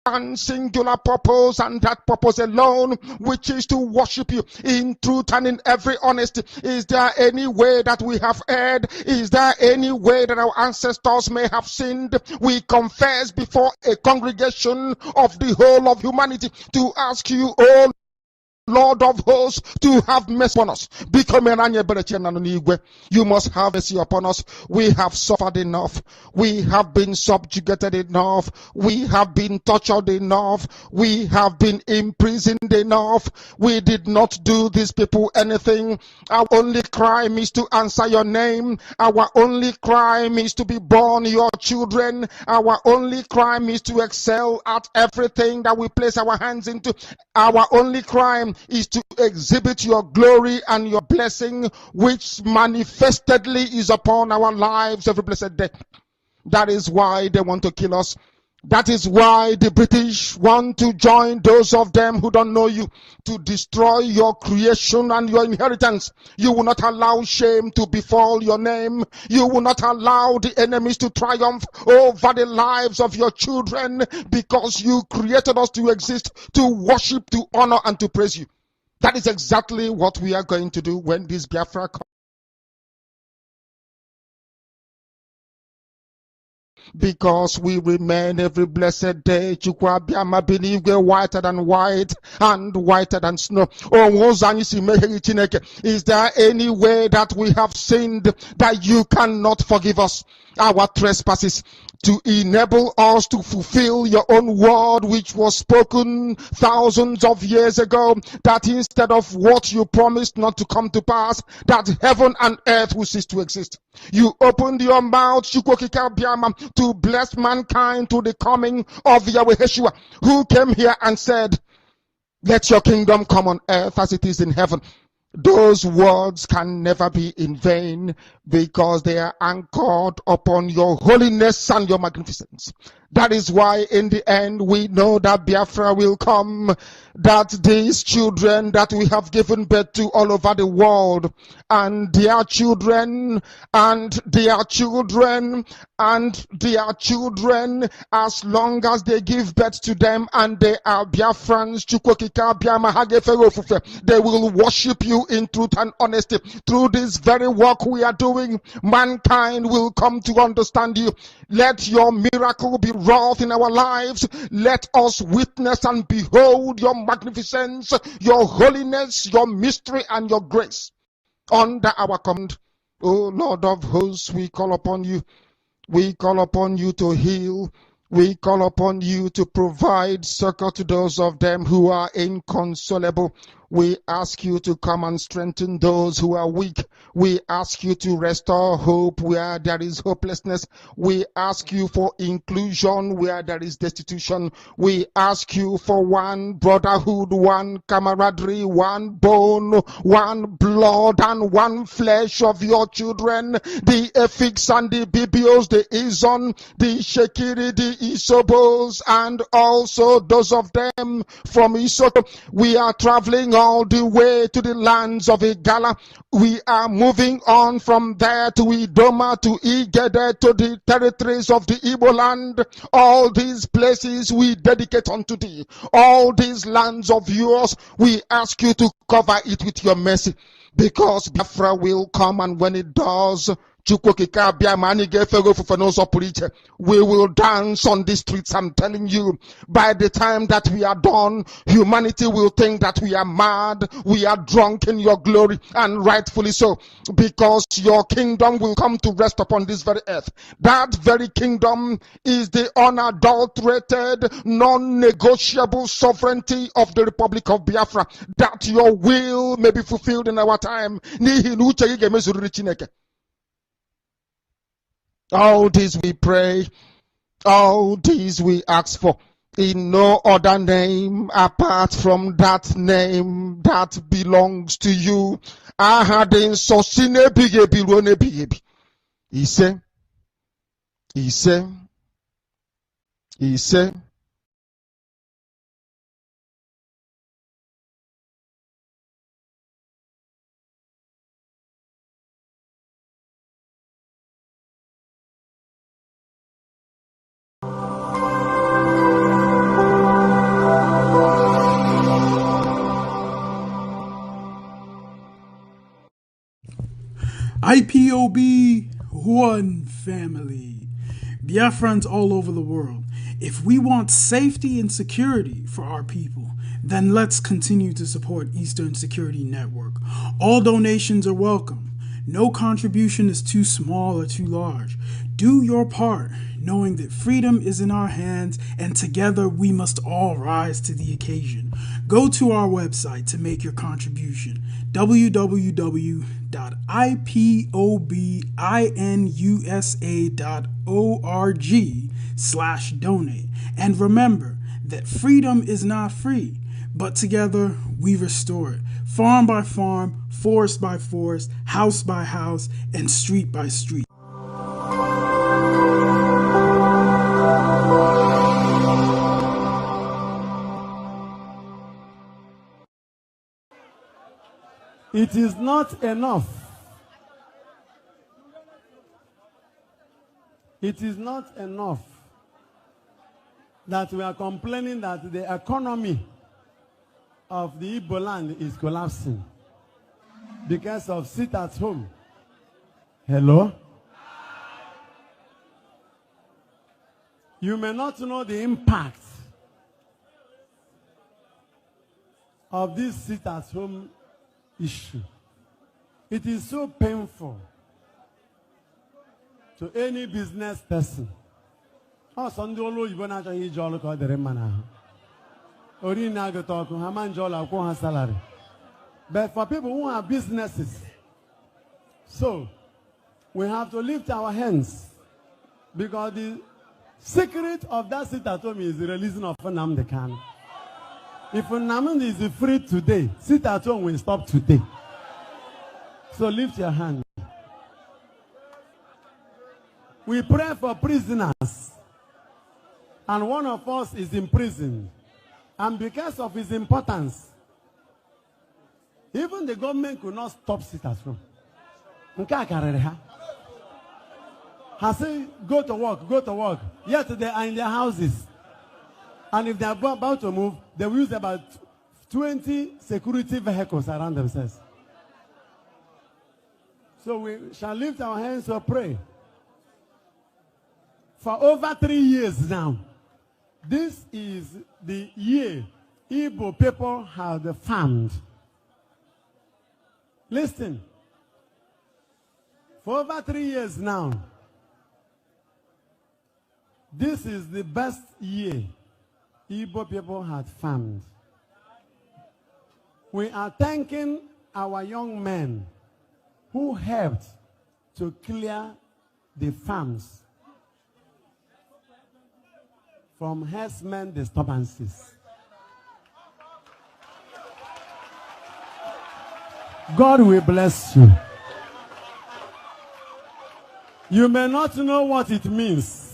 one singular purpose, and that purpose alone, which is to worship you in truth and in every honesty. Is there any way that we have erred? Is there any way that our ancestors may have sinned? We confess before a congregation of the whole of humanity to ask you, oh Lord of hosts, to have mercy upon us. You must have mercy upon us. We have suffered enough. We have been subjugated enough. We have been tortured enough. We have been imprisoned enough. We did not do these people anything. Our only crime is to answer your name. Our only crime is to be born your children. Our only crime is to excel at everything that we place our hands into. Our only crime is to exhibit your glory and your blessing, which manifestedly is upon our lives every blessed day. That is why they want to kill us. That is why the British want to join those of them who don't know you to destroy your creation and your inheritance. You will not allow shame to befall your name. You will not allow the enemies to triumph over the lives of your children, because you created us to exist, to worship, to honor, and to praise you. That is exactly what we are going to do when this Biafra comes. Because we remain every blessed day, Chukwuabiama binigwe, whiter than white and whiter than snow. Is there any way that we have sinned that you cannot forgive us our trespasses, to enable us to fulfill your own word, which was spoken thousands of years ago, that instead of what you promised not to come to pass, that heaven and earth will cease to exist? You opened your mouth, Chukwuabiama, to bless mankind to the coming of Yahweh Yeshua, who came here and said, let your kingdom come on earth as it is in heaven. Those words can never be in vain, because they are anchored upon your holiness and your magnificence. That is why in the end we know that Biafra will come, that these children that we have given birth to all over the world, and their children, and their children, and their children, as long as they give birth to them and they are Biafrans, they will worship you in truth and honesty. Through this very work we are doing, mankind will come to understand you. Let your miracle be wrought in our lives. Let us witness and behold your magnificence, your holiness, your mystery, and your grace under our command. O Lord of hosts, we call upon you. We call upon you to heal. We call upon you to provide succor to those of them who are inconsolable. We ask you to come and strengthen those who are weak. We ask you to restore hope where there is hopelessness. We ask you for inclusion where there is destitution. We ask you for one brotherhood, one camaraderie, one bone, one blood, and one flesh of your children. The Efiks and the Bibios, the Izon, the Shekiri, the Isobos, and also those of them from Isoto. We are traveling all the way to the lands of Igala. We are moving on from there to Idoma, to Igede, to the territories of the Igbo land. All these places we dedicate unto thee. All these lands of yours, we ask you to cover it with your mercy, because Biafra will come, and when it does, we will dance on the streets. I'm telling you, by the time that we are done, humanity will think that we are mad, we are drunk in your glory, and rightfully so, because your kingdom will come to rest upon this very earth. That very kingdom is the unadulterated, non-negotiable sovereignty of the Republic of Biafra, that your will may be fulfilled in our time. All this we pray, all this we ask for, in no other name apart from that name that belongs to you. Ahadin sosine bigebi rone bigebi. He said. IPOB, one family. Biafrans all over the world. If we want safety and security for our people, then let's continue to support Eastern Security Network. All donations are welcome. No contribution is too small or too large. Do your part, knowing that freedom is in our hands and together we must all rise to the occasion. Go to our website to make your contribution, www.ipobinUSA.org/donate. And remember that freedom is not free, but together we restore it. Farm by farm, forest by forest, house by house, and street by street. It is not enough. It is not enough that we are complaining that the economy of the Igbo land is collapsing because of sit at home. Hello? You may not know the impact of this sit at home issue. It is so painful to any business person. But for people who have businesses, so we have to lift our hands, because the secret of that sit at home is the releasing of Nnamdi Kanu. If Nnamdi is free today, sit at home will stop today. So lift your hand. We pray for prisoners, and one of us is in prison. And because of his importance, even the government could not stop sit at home. I say, go to work, go to work. Yet they are in their houses. And if they are about to move, they will use about 20 security vehicles around themselves. So we shall lift our hands to pray. For over 3 years now, this is the year Igbo people have farmed. Listen. For over 3 years now, this is the best year Igbo people had farmed. We are thanking our young men who helped to clear the farms from herdsmen disturbances. God will bless you. You may not know what it means.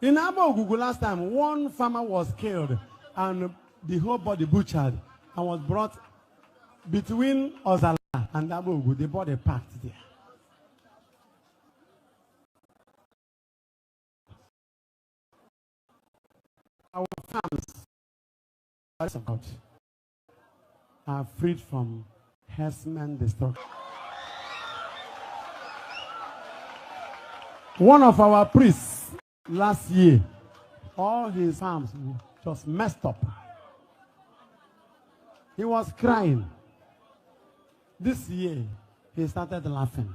In Abogugu last time, one farmer was killed and the whole body butchered and was brought between Ozala and Abogugu. The body packed there. Our farms of God are freed from herdsmen destruction. One of our priests last year, all his farms just messed up. He was crying. This year, he started laughing.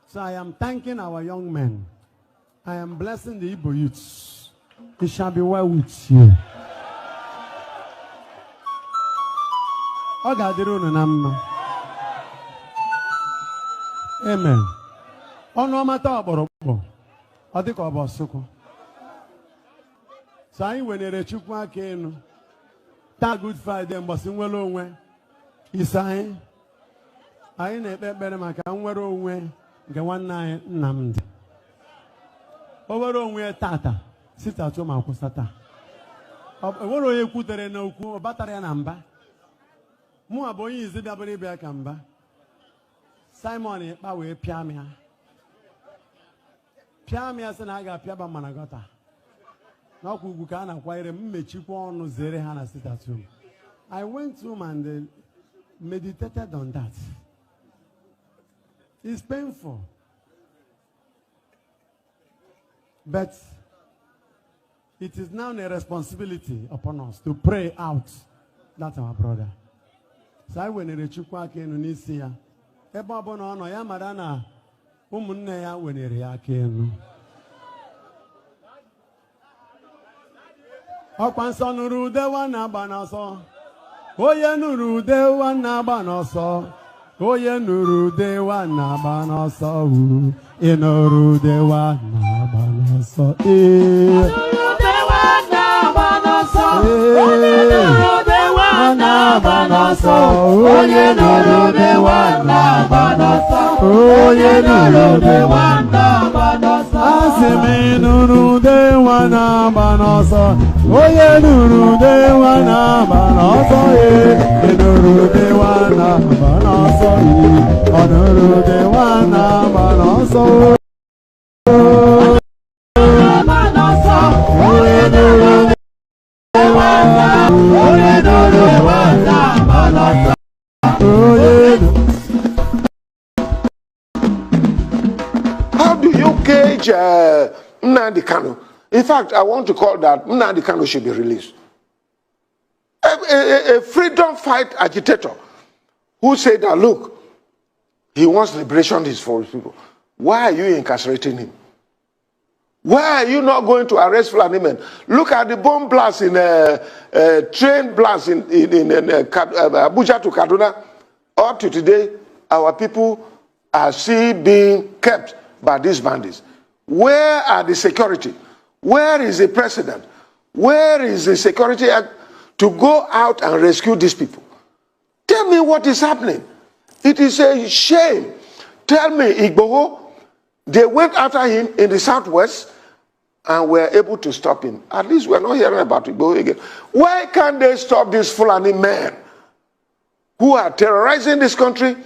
So I am thanking our young men. I am blessing the Igbo youths. It shall be well with you. Amen. So I wenere Chukwu aka enu. Taa Good Friday mgbasi nwere onwe. Isa anyị na-ekpe ekpere maka nwere onwe nke nwanne anyị Nnamdi. O nwere onwe tata sit at home akwụsata. Nwere onye kwutere na okwu ọ batara ya na mba. Mụ abụ onye izi bịabụrụ ịbịa ka mba. Simon Ekpa wee pịa m ya. Pịa m ya sị na a ga-apịa ba mana gọta. N'ọkwa ugwu ka a na-akwanyere m mmechikwa ọnụ zere ha na sit at home. I went home and meditated on that. It's painful. But it is now a responsibility upon us to pray out. That's our brother. So I went to the Chukwake in Tunisia. Eba bono no ya marana umunne ya wenere ya kenu. Okwanso nuru dewa na banaso. Oye nuru dewa na banaso. Oye nuru dewa na banaso. Inuru dewa na banaso. Nuru dewa na banaso. Nuru dewa na banaso. Oye nuru dewa na banaso. Oye nuru dewa na banaso. Asimi nuru dewa na banaso. Oye nuru dewa na banaso. Nuru dewa na banaso. Nuru dewa na banaso. How do you cage Nnamdi Kanu? In fact, I want to call that Nnamdi Kanu should be released. A freedom fight agitator who said that, look, he wants liberation for his people. Why are you incarcerating him? Why are you not going to arrest Fulani men? Look at the bomb blast in train blast in Abuja to Kaduna. Up to today, our people are still being kept by these bandits. Where are the security? Where is the president? Where is the security act to go out and rescue these people? Tell me what is happening. It is a shame. Tell me, Igboho, they went after him in the southwest and were able to stop him. At least we're not hearing about Igboho again. Why can't they stop these Fulani men who are terrorizing this country and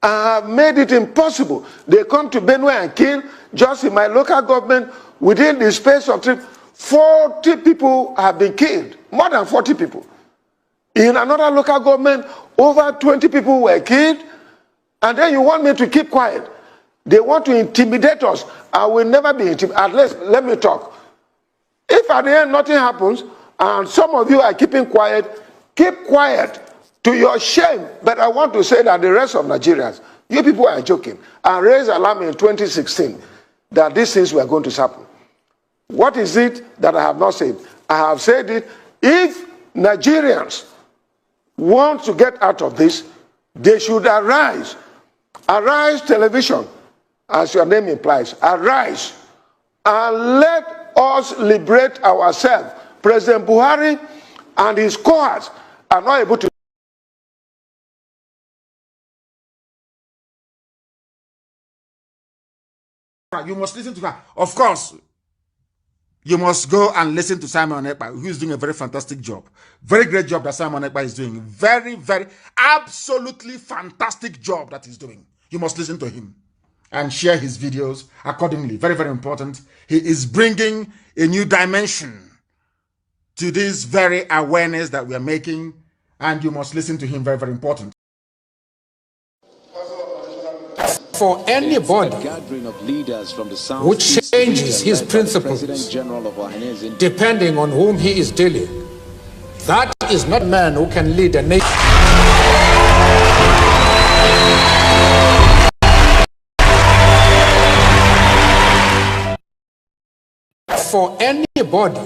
have made it impossible? They come to Benue and kill. Just in my local government, within the space of 40 people have been killed. More than 40 people. In another local government, over 20 people were killed. And then you want me to keep quiet. They want to intimidate us. I will never be intimidated. At least, let me talk. If at the end nothing happens, and some of you are keeping quiet, keep quiet to your shame. But I want to say that the rest of Nigerians, you people are joking. I raised alarm in 2016 that these things were going to happen. What is it that I have not said? I have said it. If Nigerians want to get out of this, they should arise. Arise television, as your name implies. Arise and let us liberate ourselves. President Buhari and his cohorts are not able to. You must listen to her. Of course, you must go and listen to Simon Ekpa, who is doing a very fantastic job. Very great job that Simon Ekpa is doing. Very, very, absolutely fantastic job that he's doing. You must listen to him and share his videos accordingly. Very, very important. He is bringing a new dimension to this very awareness that we are making, and you must listen to him. Very, very important. For anybody who changes his principles depending on whom he is dealing, that is not a man who can lead a nation. For anybody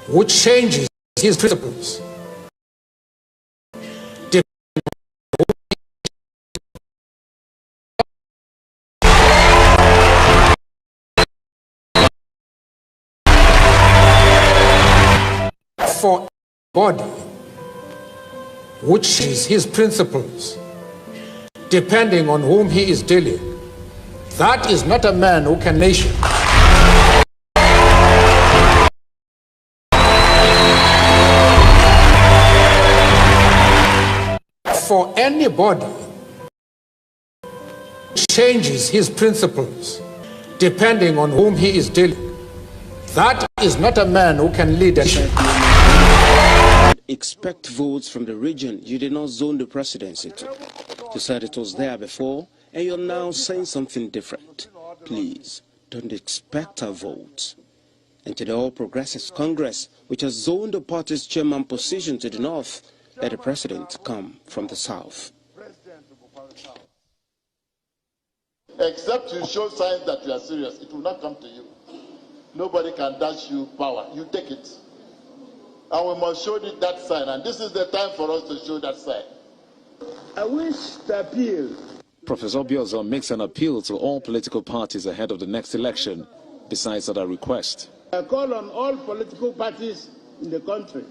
who changes his principles for body which is his principles depending on whom he is dealing, that is not a man who can nation. For anybody who changes his principles depending on whom he is dealing, that is not a man who can lead a nation. expect votes from the region you did not zone the presidency to. You said it was there before, and you're now saying something different. Please, don't expect our votes. And to the All Progressives Congress, which has zoned the party's chairman position to the north, let the president come from the south. Except you show signs that you are serious, it will not come to you. Nobody can dash you power. You take it. And we must show you that sign. And this is the time for us to show that sign. I wish to appeal. Professor Biozo makes an appeal to all political parties ahead of the next election, besides other requests. I call on all political parties in the country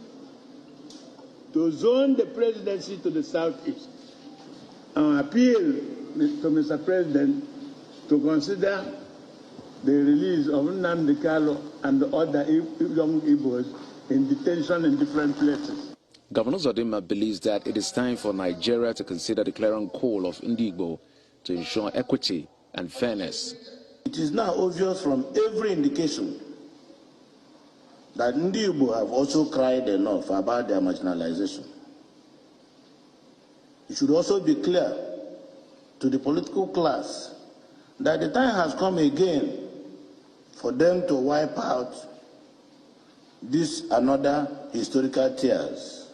to zone the presidency to the southeast. I appeal to Mr. President to consider the release of Nnamdi Kanu and the other young Igbos in detention in different places. Governor Zodima believes that it is time for Nigeria to consider the clarion call of Ndigbo to ensure equity and fairness. It is now obvious from every indication that Ndigbo have also cried enough about their marginalization. It should also be clear to the political class that the time has come again for them to wipe out this another historical tears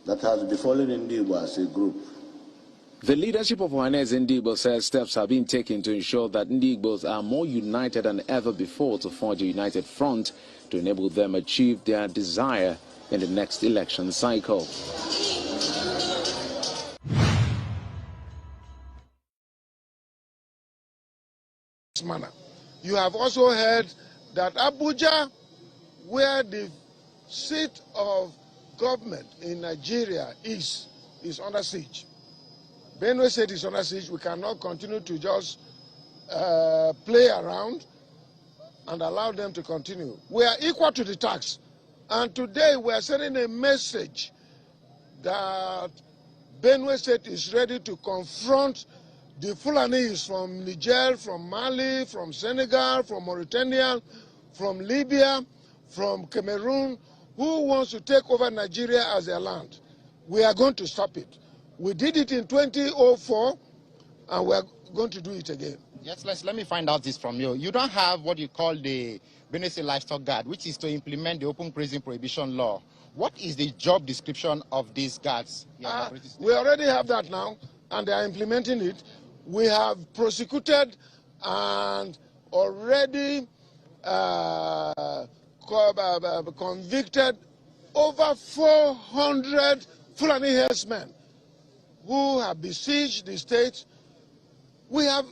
that has befallen Ndigbo as a group. The leadership of Ohanaeze Ndigbo says steps have been taken to ensure that Ndigbos are more united than ever before to forge a united front to enable them achieve their desire in the next election cycle. You have also heard that Abuja, where the seat of government in Nigeria is under siege. Benue State is under siege. We cannot continue to just play around and allow them to continue. We are equal to the tax. And today we are sending a message that Benue State is ready to confront the Fulanis from Niger, from Mali, from Senegal, from Mauritania, from Libya, from Cameroon, who wants to take over Nigeria as their land. We are going to stop it. We did it in 2004, and we are going to do it again. Yes, let me find out this from you. You don't have what you call the Benue State Livestock Guard, which is to implement the open grazing prohibition law. What is the job description of these guards? We already have that now, and they are implementing it. We have prosecuted and already convicted over 400 Fulani herdsmen who have besieged the state. We have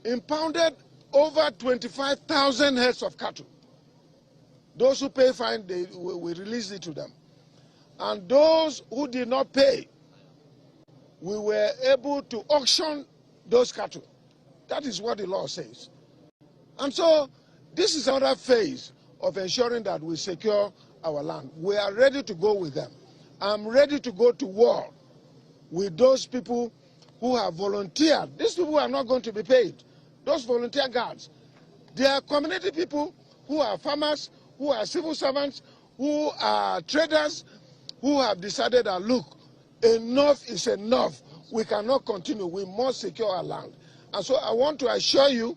impounded over 25,000 heads of cattle. Those who pay fine, we release it to them. And those who did not pay, we were able to auction those cattle. That is what the law says. And so this is another phase of ensuring that we secure our land. We are ready to go with them. I'm ready to go to war with those people who have volunteered. These people are not going to be paid. Those volunteer guards. They are community people who are farmers, who are civil servants, who are traders, who have decided that, look, enough is enough. We cannot continue. We must secure our land. And so I want to assure you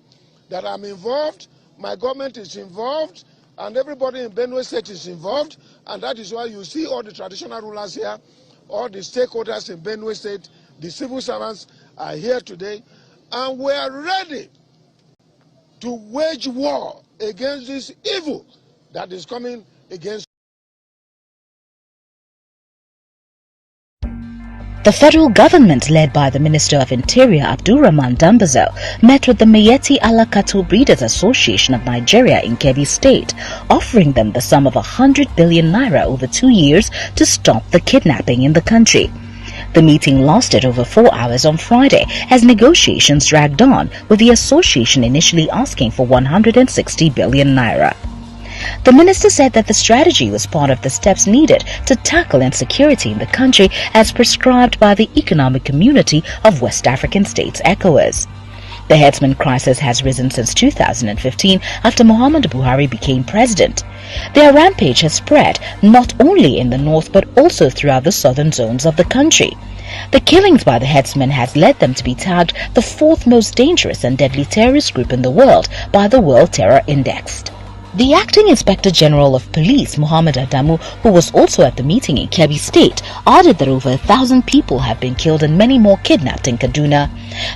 that I'm involved, my government is involved, and everybody in Benue State is involved. And that is why you see all the traditional rulers here, all the stakeholders in Benue State, the civil servants are here today. And we are ready to wage war against this evil that is coming against. The federal government, led by the Minister of Interior Abdulrahman Dambazo, met with the Miyetti Allah Cattle Breeders Association of Nigeria in Kebbi State, offering them the sum of 100 billion naira over 2 years to stop the kidnapping in the country. The meeting lasted over 4 hours on Friday as negotiations dragged on, with the association initially asking for 160 billion naira. The minister said that the strategy was part of the steps needed to tackle insecurity in the country as prescribed by the Economic Community of West African States, ECOWAS. The herdsman crisis has risen since 2015 after Muhammadu Buhari became president. Their rampage has spread not only in the north but also throughout the southern zones of the country. The killings by the herdsmen has led them to be tagged the fourth most dangerous and deadly terrorist group in the world by the World Terror Index. The Acting Inspector General of Police, Muhammad Adamu, who was also at the meeting in Kebbi State, added that over 1,000 people have been killed and many more kidnapped in Kaduna.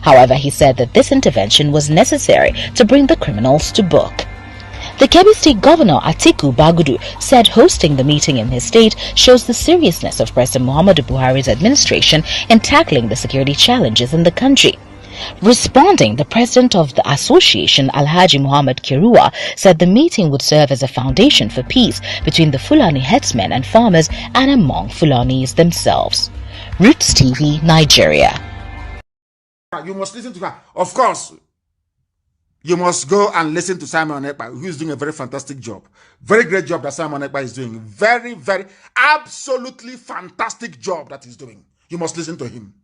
However, he said that this intervention was necessary to bring the criminals to book. The Kebbi State Governor Atiku Bagudu said hosting the meeting in his state shows the seriousness of President Muhammadu Buhari's administration in tackling the security challenges in the country. Responding, the president of the association, Alhaji Muhammad Kirua, said the meeting would serve as a foundation for peace between the Fulani headsmen and farmers and among Fulanis themselves. Roots TV, Nigeria. You must listen to her. Of course, you must go and listen to Simon Ekpa, who is doing a very fantastic job. Very great job that Simon Ekpa is doing. Very, very, absolutely fantastic job that he's doing. You must listen to him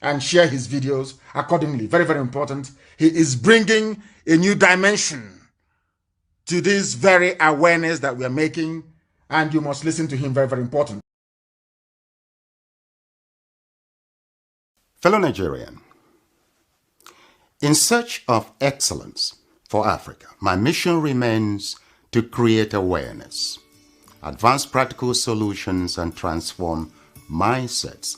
and share his videos accordingly. Very, very important. He is bringing a new dimension to this very awareness that we are making, and you must listen to him. Very, very important. Fellow Nigerian, in search of excellence for Africa, my mission remains to create awareness, advance practical solutions, and transform mindsets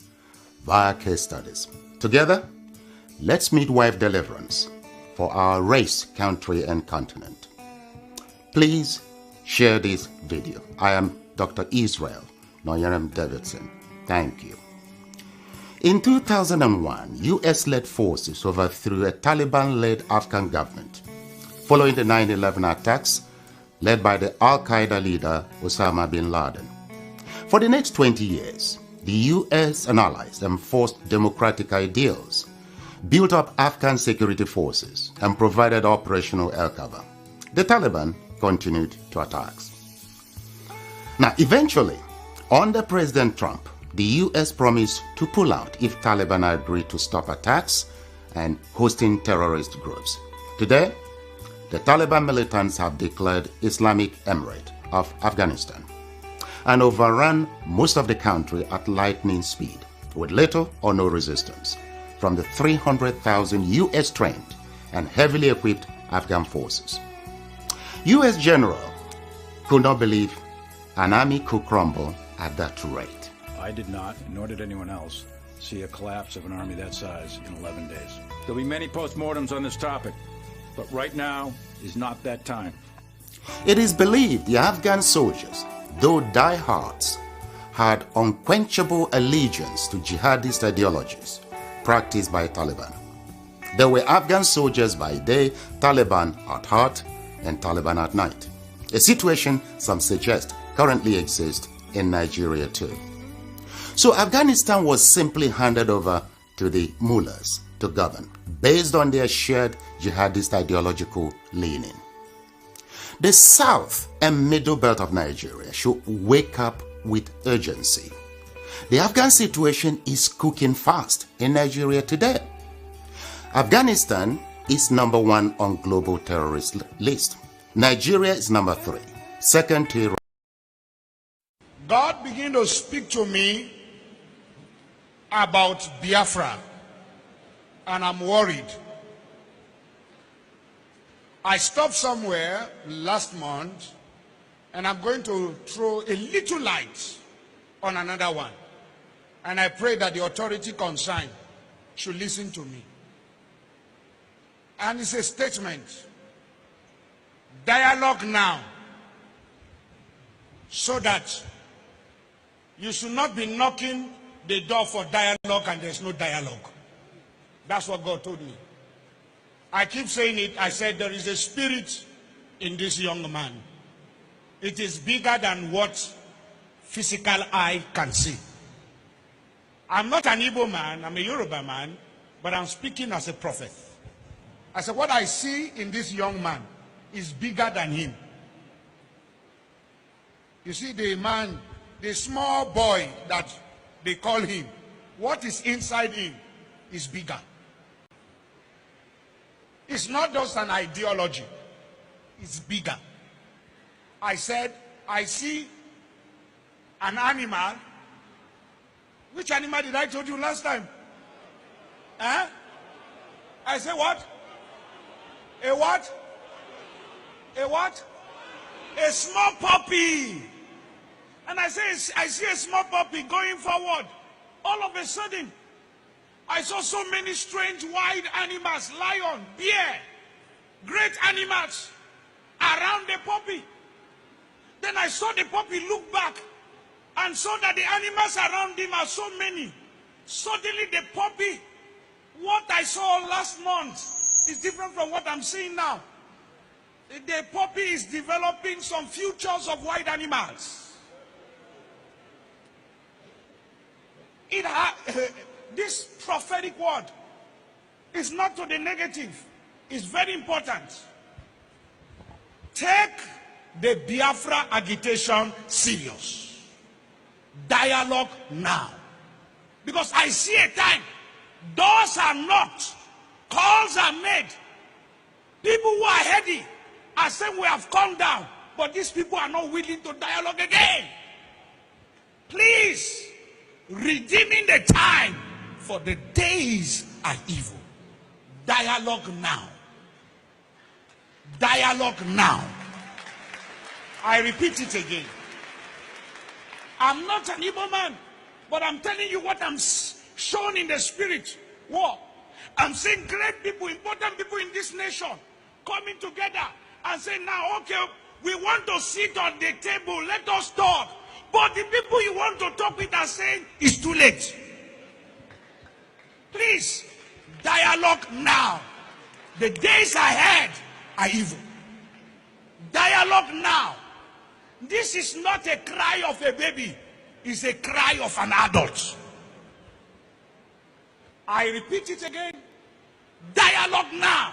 via case studies. Together, let's midwife deliverance for our race, country, and continent. Please share this video. I am Dr. Israel Noyerem Davidson. Thank you. In 2001, US-led forces overthrew a Taliban-led Afghan government following the 9/11 attacks led by the Al-Qaeda leader Osama bin Laden. For the next 20 years, the US and allies enforced democratic ideals, built up Afghan security forces, and provided operational air cover. The Taliban continued to attacks. Now, eventually, under President Trump, the US promised to pull out if Taliban agreed to stop attacks and hosting terrorist groups. Today, the Taliban militants have declared Islamic Emirate of Afghanistan and overrun most of the country at lightning speed with little or no resistance from the 300,000 US trained and heavily equipped Afghan forces. US general could not believe an army could crumble at that rate. I did not, nor did anyone else, see a collapse of an army that size in 11 days. There'll be many postmortems on this topic, but right now is not that time. It is believed the Afghan soldiers, though diehards, had unquenchable allegiance to jihadist ideologies practiced by Taliban. They were Afghan soldiers by day, Taliban at heart, and Taliban at night. A situation some suggest currently exists in Nigeria too. So Afghanistan was simply handed over to the mullahs to govern based on their shared jihadist ideological leaning. The south and middle belt of Nigeria should wake up with urgency. The Afghan situation is cooking fast in Nigeria today. Afghanistan is #1 on global terrorist list. Nigeria is #3, second to Iraq. God began to speak to me about Biafra, and I'm worried. I stopped somewhere last month, and I'm going to throw a little light on another one. And I pray that the authority concerned should listen to me. And it's a statement. Dialogue now, so that you should not be knocking the door for dialogue and there's no dialogue. That's what God told me. I keep saying it. I said there is a spirit in this young man. It is bigger than what physical eye can see. I'm not an Igbo man, I'm a Yoruba man, but I'm speaking as a prophet. I said what I see in this young man is bigger than him. You see, the man, the small boy that they call him, what is inside him is bigger. It's not just an ideology. It's bigger. I said, I see an animal. Which animal did I told you last time? Huh? I said what? A what? A what? A small puppy. And I say, I see a small puppy going forward. All of a sudden, I saw so many strange wild animals, lion, bear, great animals around the puppy. Then I saw the puppy look back and saw that the animals around him are so many. Suddenly the puppy, what I saw last month is different from what I'm seeing now. The puppy is developing some futures of wild animals. This prophetic word is not to the negative. It's very important. Take the Biafra agitation serious. Dialogue now. Because I see a time, doors are knocked, calls are made. People who are heady are saying we have come down, but these people are not willing to dialogue again. Please, redeeming the time, for the days are evil. Dialogue now. Dialogue now. I repeat it again. I'm not an evil man, but I'm telling you what I'm shown in the spirit. What? I'm seeing great people, important people in this nation coming together and saying, now, okay, we want to sit on the table, let us talk. But the people you want to talk with are saying, it's too late. Please, dialogue now. The days ahead are evil. Dialogue now. This is not a cry of a baby. It's a cry of an adult. I repeat it again. Dialogue now.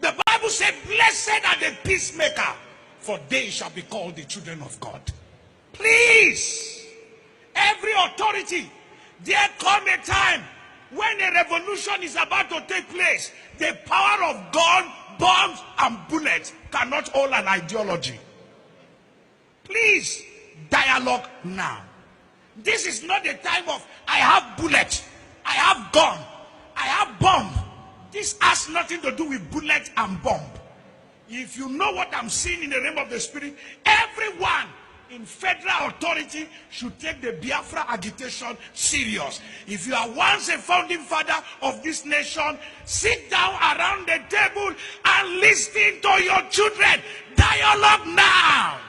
The Bible said, blessed are the peacemaker, for they shall be called the children of God. Please, every authority, there come a time when a revolution is about to take place. The power of gun, bombs, and bullets cannot hold an ideology. Please, dialogue now. This is not the time of, I have bullet, I have gun, I have bomb. This has nothing to do with bullet and bomb. If you know what I'm seeing in the realm of the spirit, everyone in federal authority should take the Biafra agitation serious. If you are once a founding father of this nation, sit down around the table and listen to your children. Dialogue now.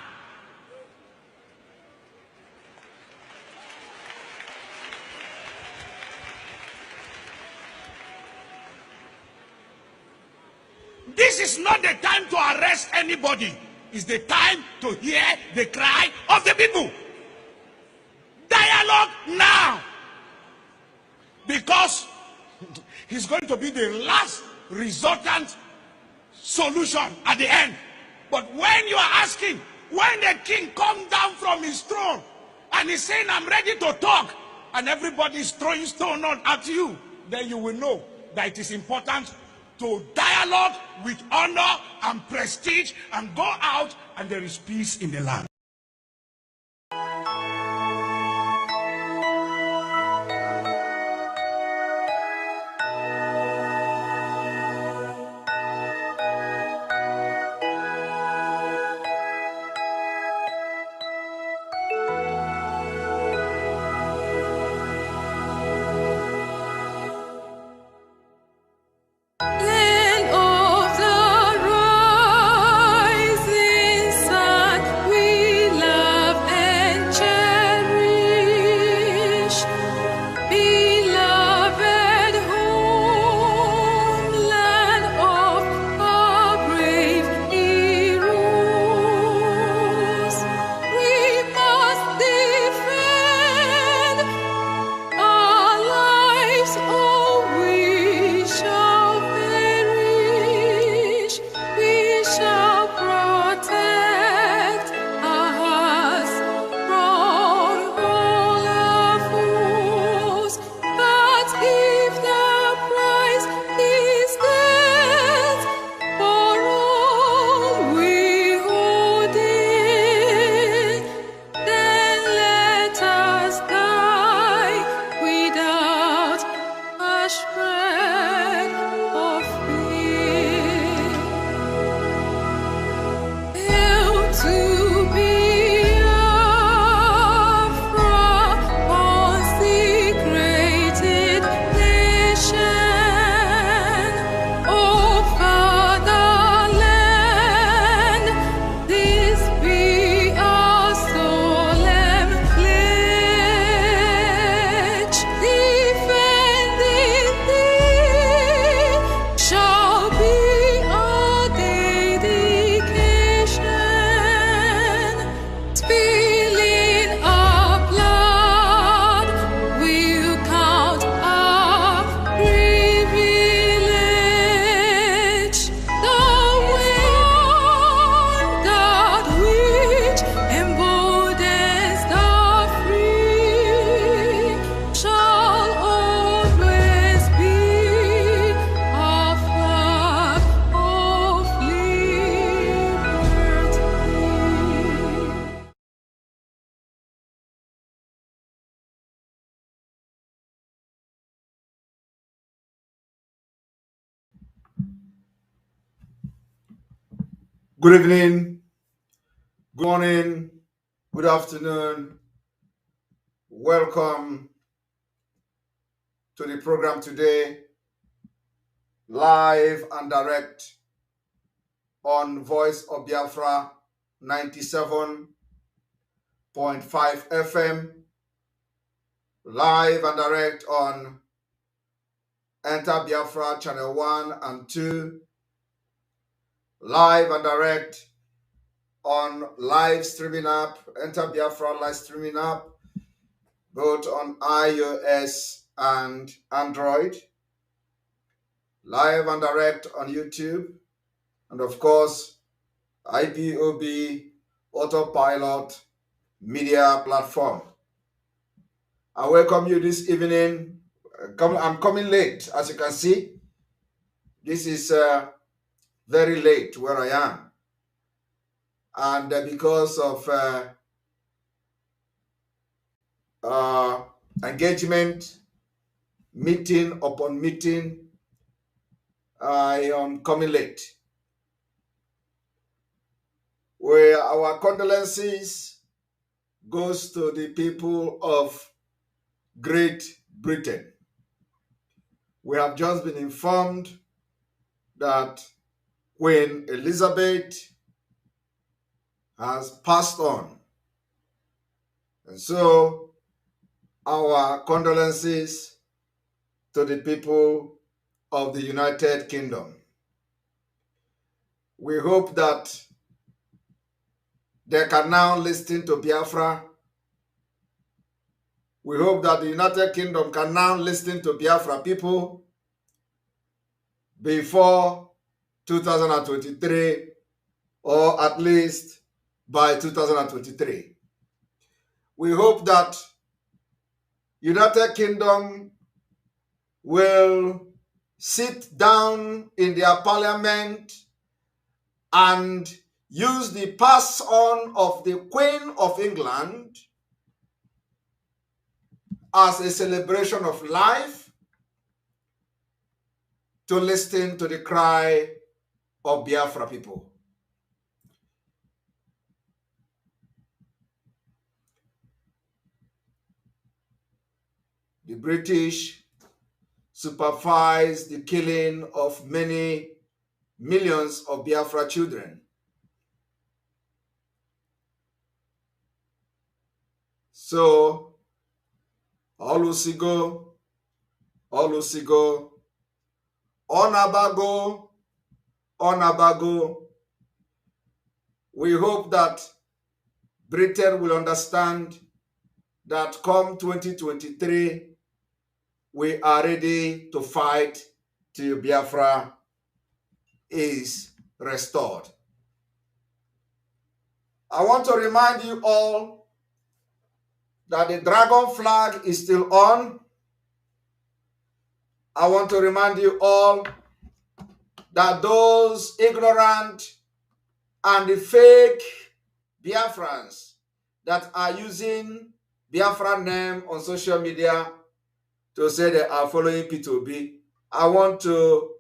This is not the time to arrest anybody. It's the time to hear the cry of the people. Dialogue now. Because it's going to be the last resultant solution at the end. But when you are asking, when the king comes down from his throne and he's saying, I'm ready to talk, and everybody is throwing stone at you, then you will know that it is important to dialogue with honor and prestige and go out and there is peace in the land. Land of the rising sun, we Good evening, good morning, good afternoon. Welcome to the program today, live and direct on Voice of Biafra 97.5 FM, live and direct on Enter Biafra Channel 1 and 2, live and direct on live streaming app, Enter Biafra live streaming app, both on iOS and Android, live and direct on YouTube, and of course, IPOB Autopilot media platform. I welcome you this evening. I'm coming late, as you can see. This is very late where I am. And because of engagement, meeting upon meeting, I am coming late. Where our condolences goes to the people of Great Britain. We have just been informed that Queen Elizabeth has passed on. And so our condolences to the people of the United Kingdom. We hope that they can now listen to Biafra. We hope that the United Kingdom can now listen to Biafra people before 2023, or at least by 2023. We hope that United Kingdom will sit down in their parliament and use the pass on of the Queen of England as a celebration of life to listen to the cry of Biafra people. The British supervised the killing of many millions of Biafra children. So, Olusigo, Onabago, we hope that Britain will understand that come 2023, we are ready to fight till Biafra is restored. I want to remind you all that the dragon flag is still on. I want to remind you all that those ignorant and the fake Biafrans that are using Biafra name on social media to say they are following P2B, I want to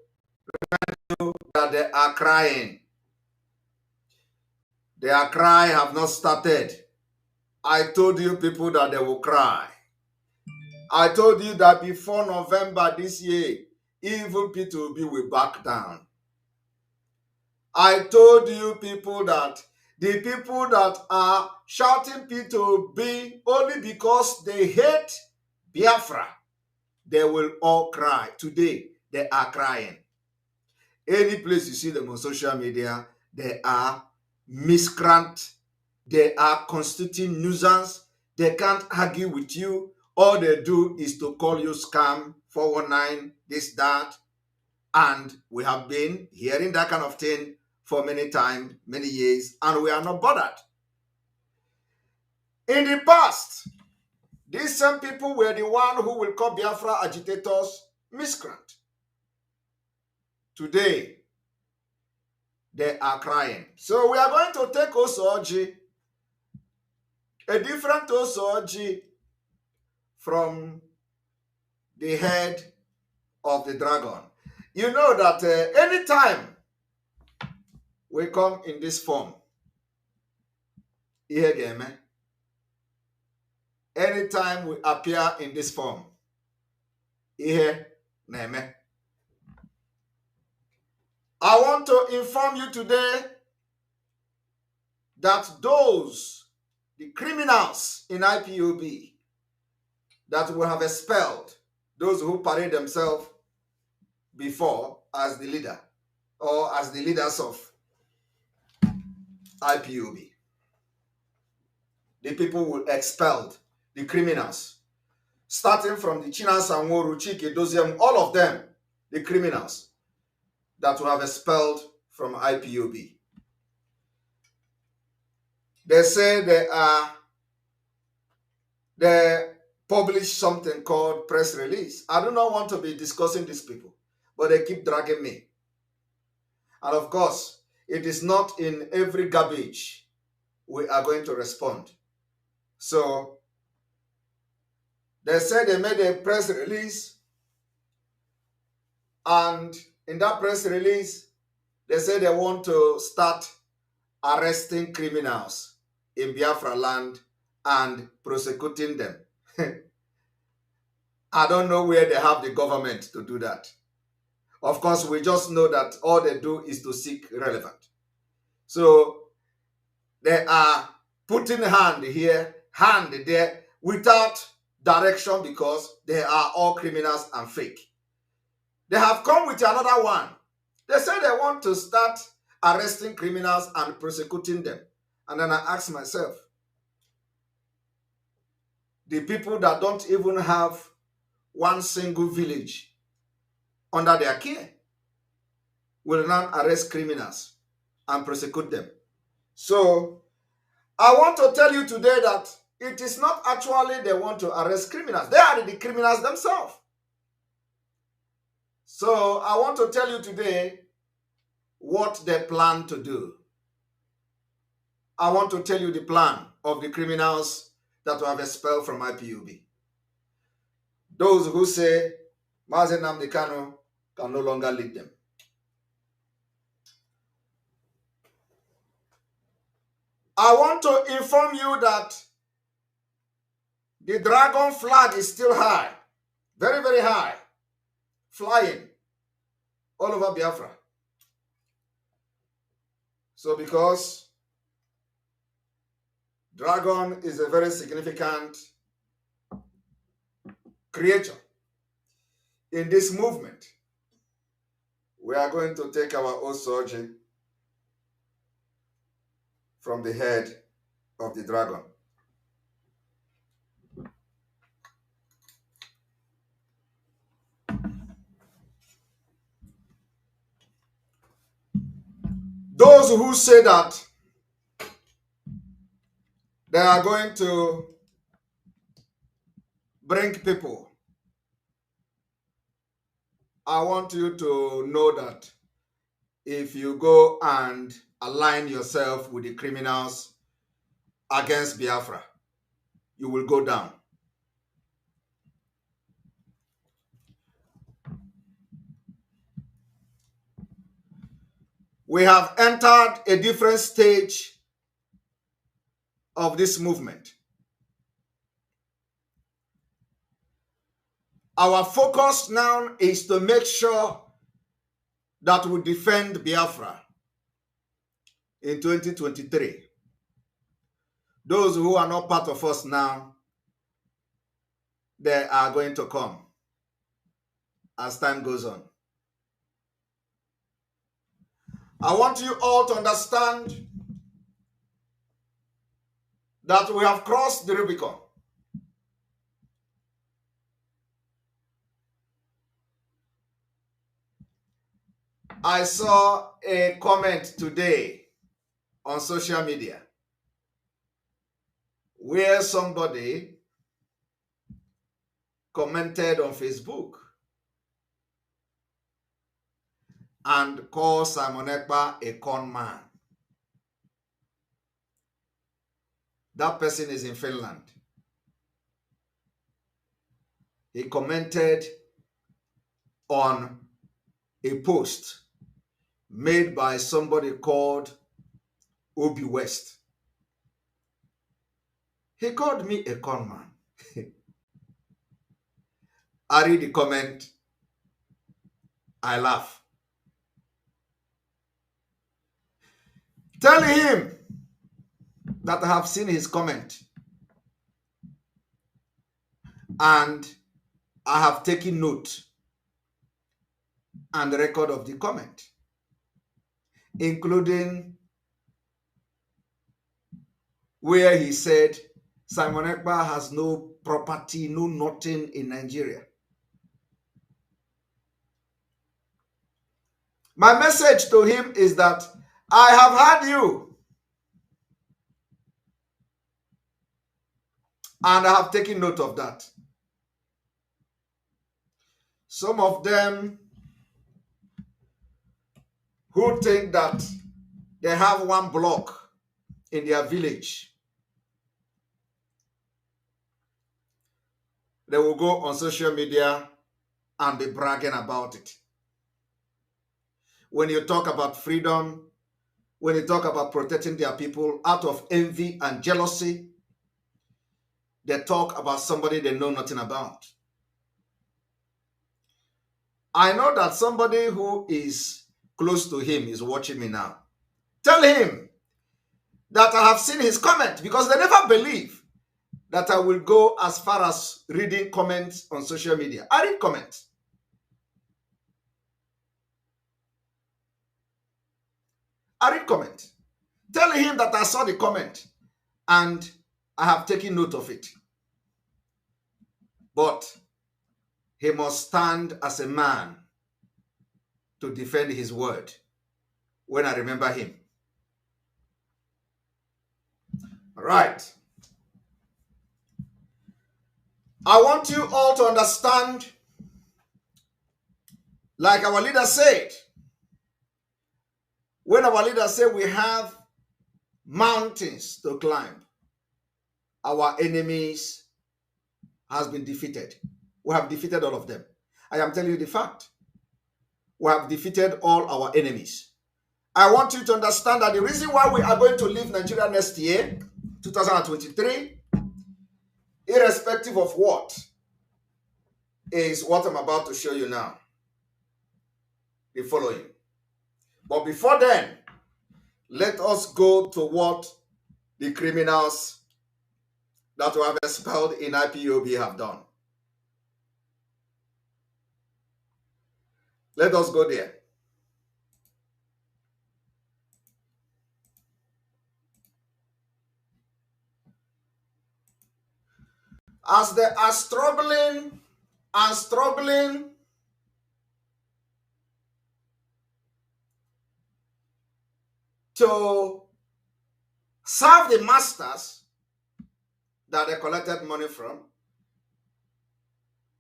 remind you that they are crying. Their cry have not started. I told you people that they will cry. I told you that before November this year, even P2B will back down. I told you people that the people that are shouting P2B only because they hate Biafra, they will all cry. Today, they are crying. Any place you see them on social media, they are miscreant. They are constituting nuisance. They can't argue with you. All they do is to call you scam, 419, this, that. And we have been hearing that kind of thing for many times, many years, and we are not bothered. In the past, these same people were the one who will call Biafra agitators miscreant. Today, they are crying. So we are going to take Osoji, a different Osoji from the head of the dragon. You know that anytime we come in this form. Ihe ga-eme. Anytime we appear in this form, ihe na-eme. I want to inform you today that the criminals in IPOB that we have expelled, those who parade themselves before as the leader or as the leaders of IPOB, the people who expelled the criminals, starting from the Chinas Anworu, Chike Doziem, all of them, the criminals that we have expelled from IPOB. They say they published something called press release. I do not want to be discussing these people, but they keep dragging me. And of course, it is not in every garbage we are going to respond. So they said they made a press release, and in that press release, they said they want to start arresting criminals in Biafra land and prosecuting them. I don't know where they have the government to do that. Of course, we just know that all they do is to seek relevant. So they are putting hand here, hand there, without direction, because they are all criminals and fake. They have come with another one. They say they want to start arresting criminals and prosecuting them. And then I ask myself, the people that don't even have one single village under their care will not arrest criminals and prosecute them. So I want to tell you today that it is not actually they want to arrest criminals. They are the criminals themselves. So I want to tell you today what they plan to do. I want to tell you the plan of the criminals that we have expelled from IPOB. Those who say Mazen Nnamdi Kanu can no longer lead them. I want to inform you that the dragon flag is still high, very, very high, flying all over Biafra. So because dragon is a very significant creature in this movement, we are going to take our Osoji from the head of the dragon. Those who say that they are going to bring people, I want you to know that if you go and align yourself with the criminals against Biafra, you will go down. We have entered a different stage of this movement. Our focus now is to make sure that we defend Biafra in 2023. Those who are not part of us now, they are going to come as time goes on. I want you all to understand that we have crossed the Rubicon. I saw a comment today on social media where somebody commented on Facebook and called Simon Ekpa a con man. That person is in Finland. He commented on a post made by somebody called Obi West. He called me a con man. I read the comment, I laugh. Tell him that I have seen his comment and I have taken note and record of the comment, including where he said Simon Ekpa has no property, no nothing in Nigeria. My message to him is that I have heard you and I have taken note of that. Some of them who think that they have one block in their village, they will go on social media and be bragging about it. When you talk about freedom, when you talk about protecting their people out of envy and jealousy, they talk about somebody they know nothing about. I know that somebody who is close to him is watching me now. Tell him that I have seen his comment, because they never believe that I will go as far as reading comments on social media. I read comments. I read comment. Tell him that I saw the comment and I have taken note of it. But he must stand as a man to defend his word when I remember him. All right. I want you all to understand, like our leader said, when our leader said we have mountains to climb, our enemies has been defeated. We have defeated all of them. I am telling you the fact. We have defeated all our enemies. I want you to understand that the reason why we are going to leave Nigeria next year, 2023, irrespective of what, is what I'm about to show you now. The following. But before then, let us go to what the criminals that we have expelled in IPOB have done. Let us go there. As they are struggling and struggling to serve the masters that they collected money from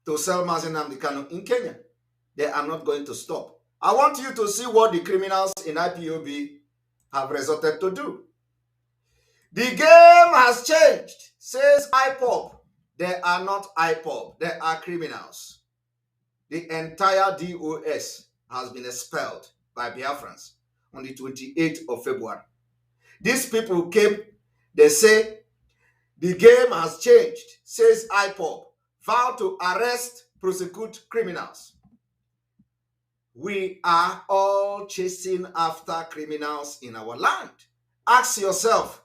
to sell Mazi Nnamdi Kanu in Kenya, they are not going to stop. I want you to see what the criminals in IPOB have resorted to do. The game has changed, says IPOB. They are not IPOB, they are criminals. The entire DOS has been expelled by Biafrans on the 28th of February. These people came, they say, the game has changed, says IPOB. Vow to arrest, prosecute criminals. We are all chasing after criminals in our land. Ask yourself,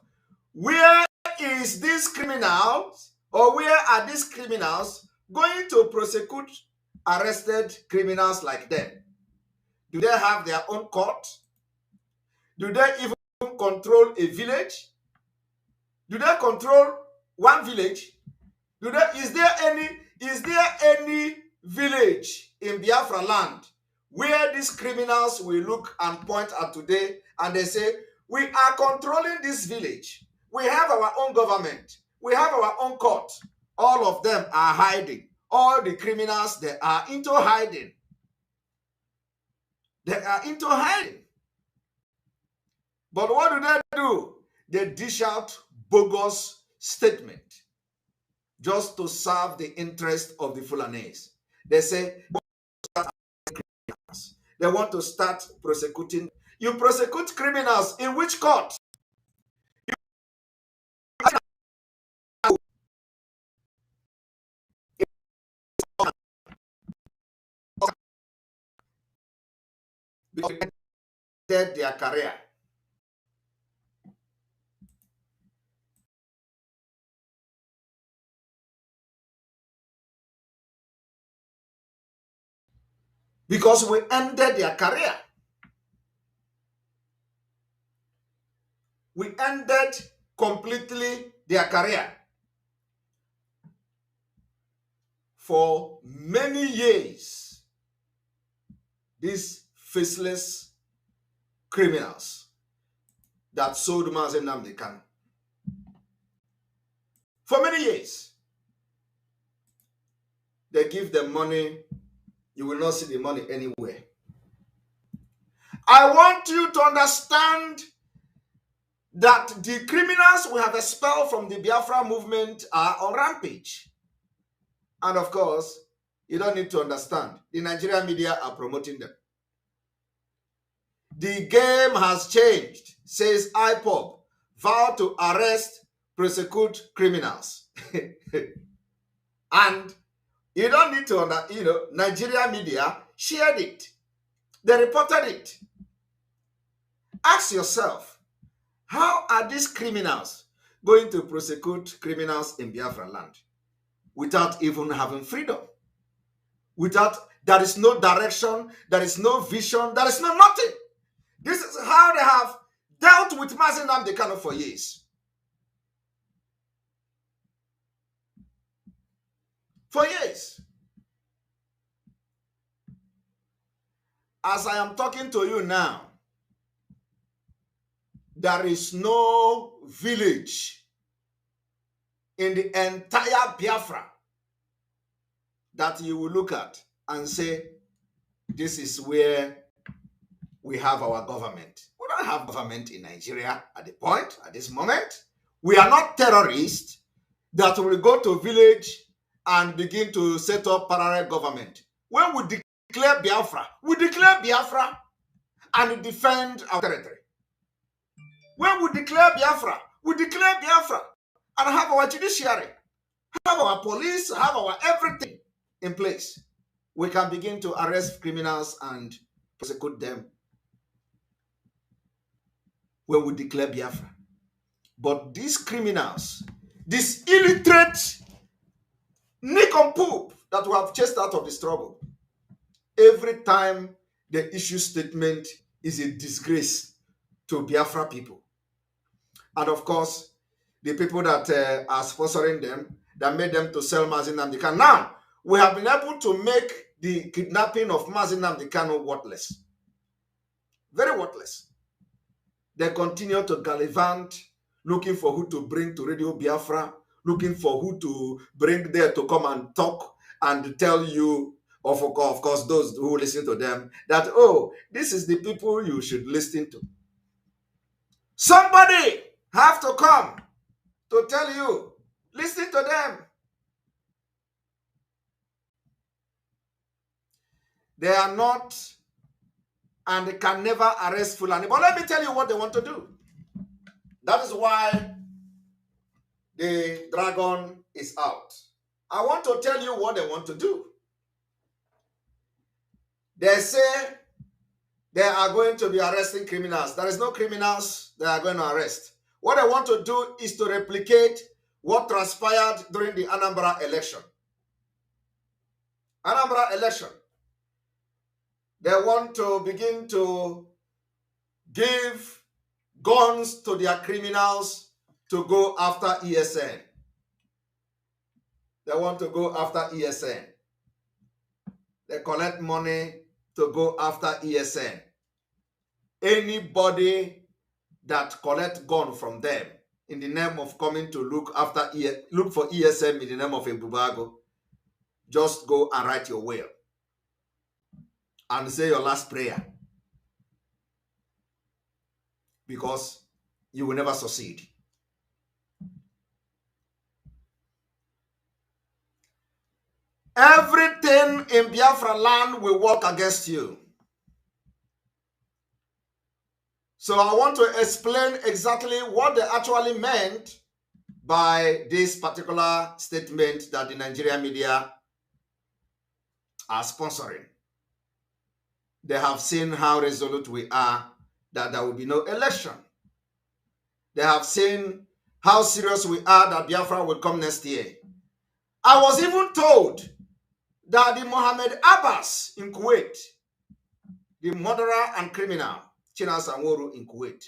where is these criminals, or where are these criminals going to prosecute arrested criminals like them? Do they have their own court? Do they even control a village? Do they control one village? Is there any village in Biafra land where these criminals will look and point at today and they say, we are controlling this village. We have our own government. We have our own court. All of them are hiding. All the criminals, they are into hiding. They are into hiding. But what do? They dish out bogus statement just to serve the interest of the Fulanese. They say, They want to start prosecuting. You prosecute criminals in which court? Because they ended their career. Because we ended their career. We ended completely their career. For many years, these faceless criminals that sold Mazi Nnamdi Kanu, for many years, they give them money. You will not see the money anywhere. I want you to understand that the criminals we have expelled from the Biafra movement are on rampage. And of course, you don't need to understand. The Nigerian media are promoting them. The game has changed, says IPOB. Vow to arrest, prosecute criminals. And you don't need to, Nigerian media shared it. They reported it. Ask yourself, how are these criminals going to prosecute criminals in Biafra land without even having freedom? There is no direction, there is no vision, there is no nothing. This is how they have dealt with Mazi Nnamdi Kanu for years. For years. As I am talking to you now, there is no village in the entire Biafra that you will look at and say, this is where we have our government. We don't have government in Nigeria at this moment. We are not terrorists that will go to village and begin to set up parallel government. When we declare Biafra and defend our territory. When we declare Biafra and have our judiciary, have our police, have our everything in place. We can begin to arrest criminals and prosecute them when we declare Biafra. But these criminals, this illiterate nincompoop that we have chased out of the struggle, every time they issue statement is a disgrace to Biafra people. And of course, the people that are sponsoring them, that made them to sell Mazi Nnamdi Kanu. Now, we have been able to make the kidnapping of Mazi Nnamdi Kanu worthless. Very worthless. They continue to gallivant, looking for who to bring to Radio Biafra, looking for who to bring there to come and talk and tell you, of course, those who listen to them, that, oh, this is the people you should listen to. Somebody have to come to tell you, listen to them. They are not, and they can never arrest Fulani. But let me tell you what they want to do. That is why the dragon is out. I want to tell you what they want to do. They say they are going to be arresting criminals. There is no criminals they are going to arrest. What they want to do is to replicate what transpired during the Anambra election. Anambra election. They want to begin to give guns to their criminals to go after ESN. They want to go after ESN. They collect money to go after ESN. Anybody that collect gun from them in the name of coming to look for ESN in the name of Ebubago, just go and write your will and say your last prayer, because you will never succeed. Everything in Biafra land will work against you. So I want to explain exactly what they actually meant by this particular statement that the Nigerian media are sponsoring. They have seen how resolute we are that there will be no election. They have seen how serious we are that Biafra will come next year. I was even told that the Mohammed Abbas in Kuwait, the murderer and criminal, Chinas Anworu in Kuwait,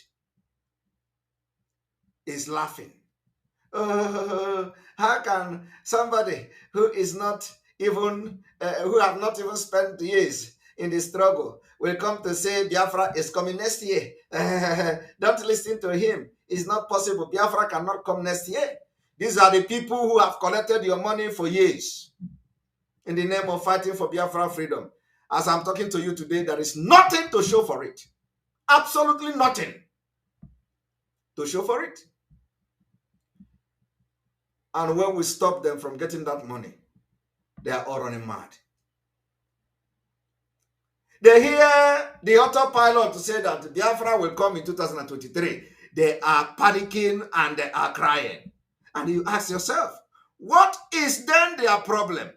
is laughing. How can somebody who is not even, who have not even spent years in the struggle will come to say Biafra is coming next year? Don't listen to him. It's not possible. Biafra cannot come next year. These are the people who have collected your money for years in the name of fighting for Biafra freedom. As I'm talking to you today, there is nothing to show for it. Absolutely nothing to show for it. And when we stop them from getting that money, they are all running mad. They hear the autopilot to say that Biafra will come in 2023. They are panicking and they are crying. And you ask yourself, what is then their problem?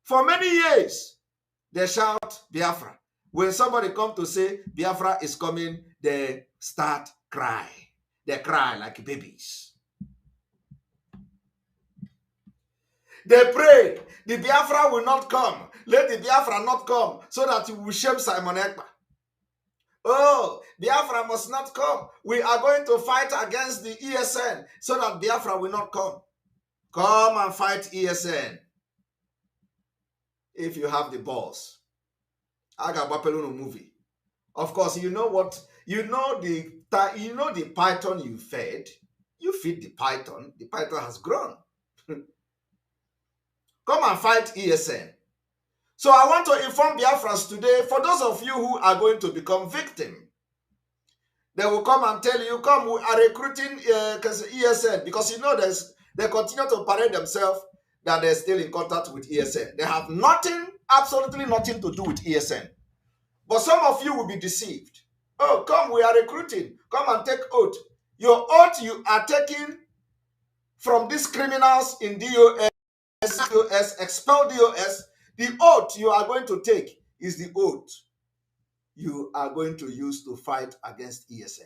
For many years, they shout Biafra. When somebody comes to say Biafra is coming, they start cry. They cry like babies. They pray, the Biafra will not come. Let the Biafra not come so that you will shame Simon Ekpa. Oh, Biafra must not come. We are going to fight against the ESN so that Biafra will not come. Come and fight ESN. If you have the balls. Agabapelunu movie. Of course, you know what? You know the python you fed. You feed the python. The python has grown. Come and fight ESN. So I want to inform Biafrans today, for those of you who are going to become victims, they will come and tell you, come, we are recruiting ESN, because you know they continue to parade themselves that they're still in contact with ESN. They have nothing, absolutely nothing to do with ESN. But some of you will be deceived. Oh, come, we are recruiting. Come and take oath. Your oath you are taking from these criminals in DOS, expel DOS. The oath you are going to take is the oath you are going to use to fight against ESN.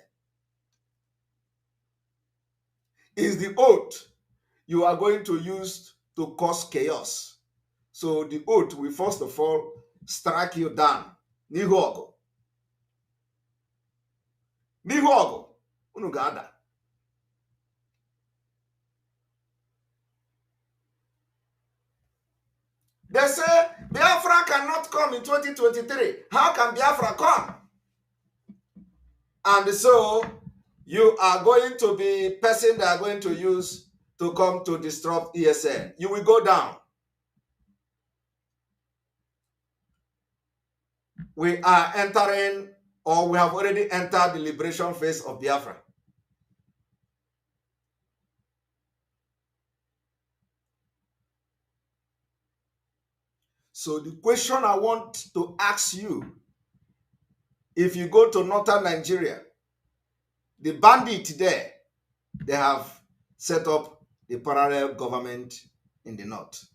Is the oath you are going to use to cause chaos. So the oath will first of all strike you down. Nihogo. Nihogo. Unugada. They say Biafra cannot come in 2023. How can Biafra come? And so you are going to be person they are going to use to come to disrupt ESN. You will go down. We are entering, or we have already entered the liberation phase of Biafra. So the question I want to ask you, if you go to northern Nigeria, the bandit there, they have set up the parallel government in the north.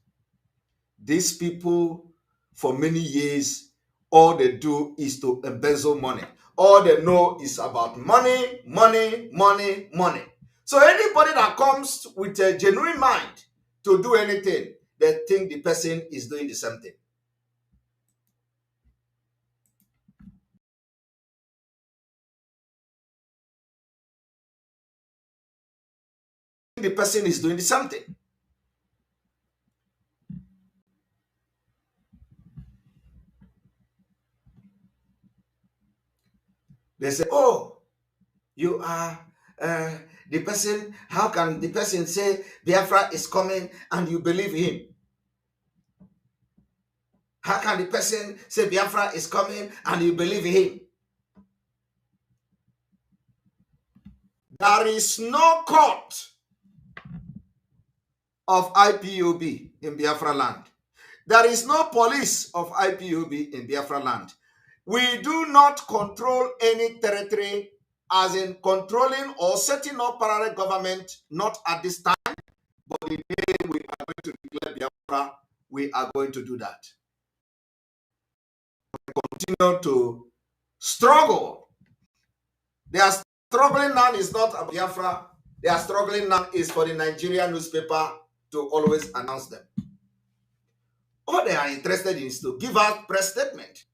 These people, for many years, all they do is to embezzle money. All they know is about money, money, money, money. So anybody that comes with a genuine mind to do anything, they think the person is doing the same thing. The person is doing something. They say, oh, you are the person. How can the person say Biafra is coming and you believe him? How can the person say Biafra is coming and you believe him? There is no court of IPOB in Biafra land. There is no police of IPOB in Biafra land. We do not control any territory as in controlling or setting up parallel government, not at this time, but the day we are going to declare Biafra, we are going to do that. We continue to struggle. They are struggling now is not a Biafra. They are struggling now is for the Nigerian newspaper to always announce them. All they are interested in is to give out press statement.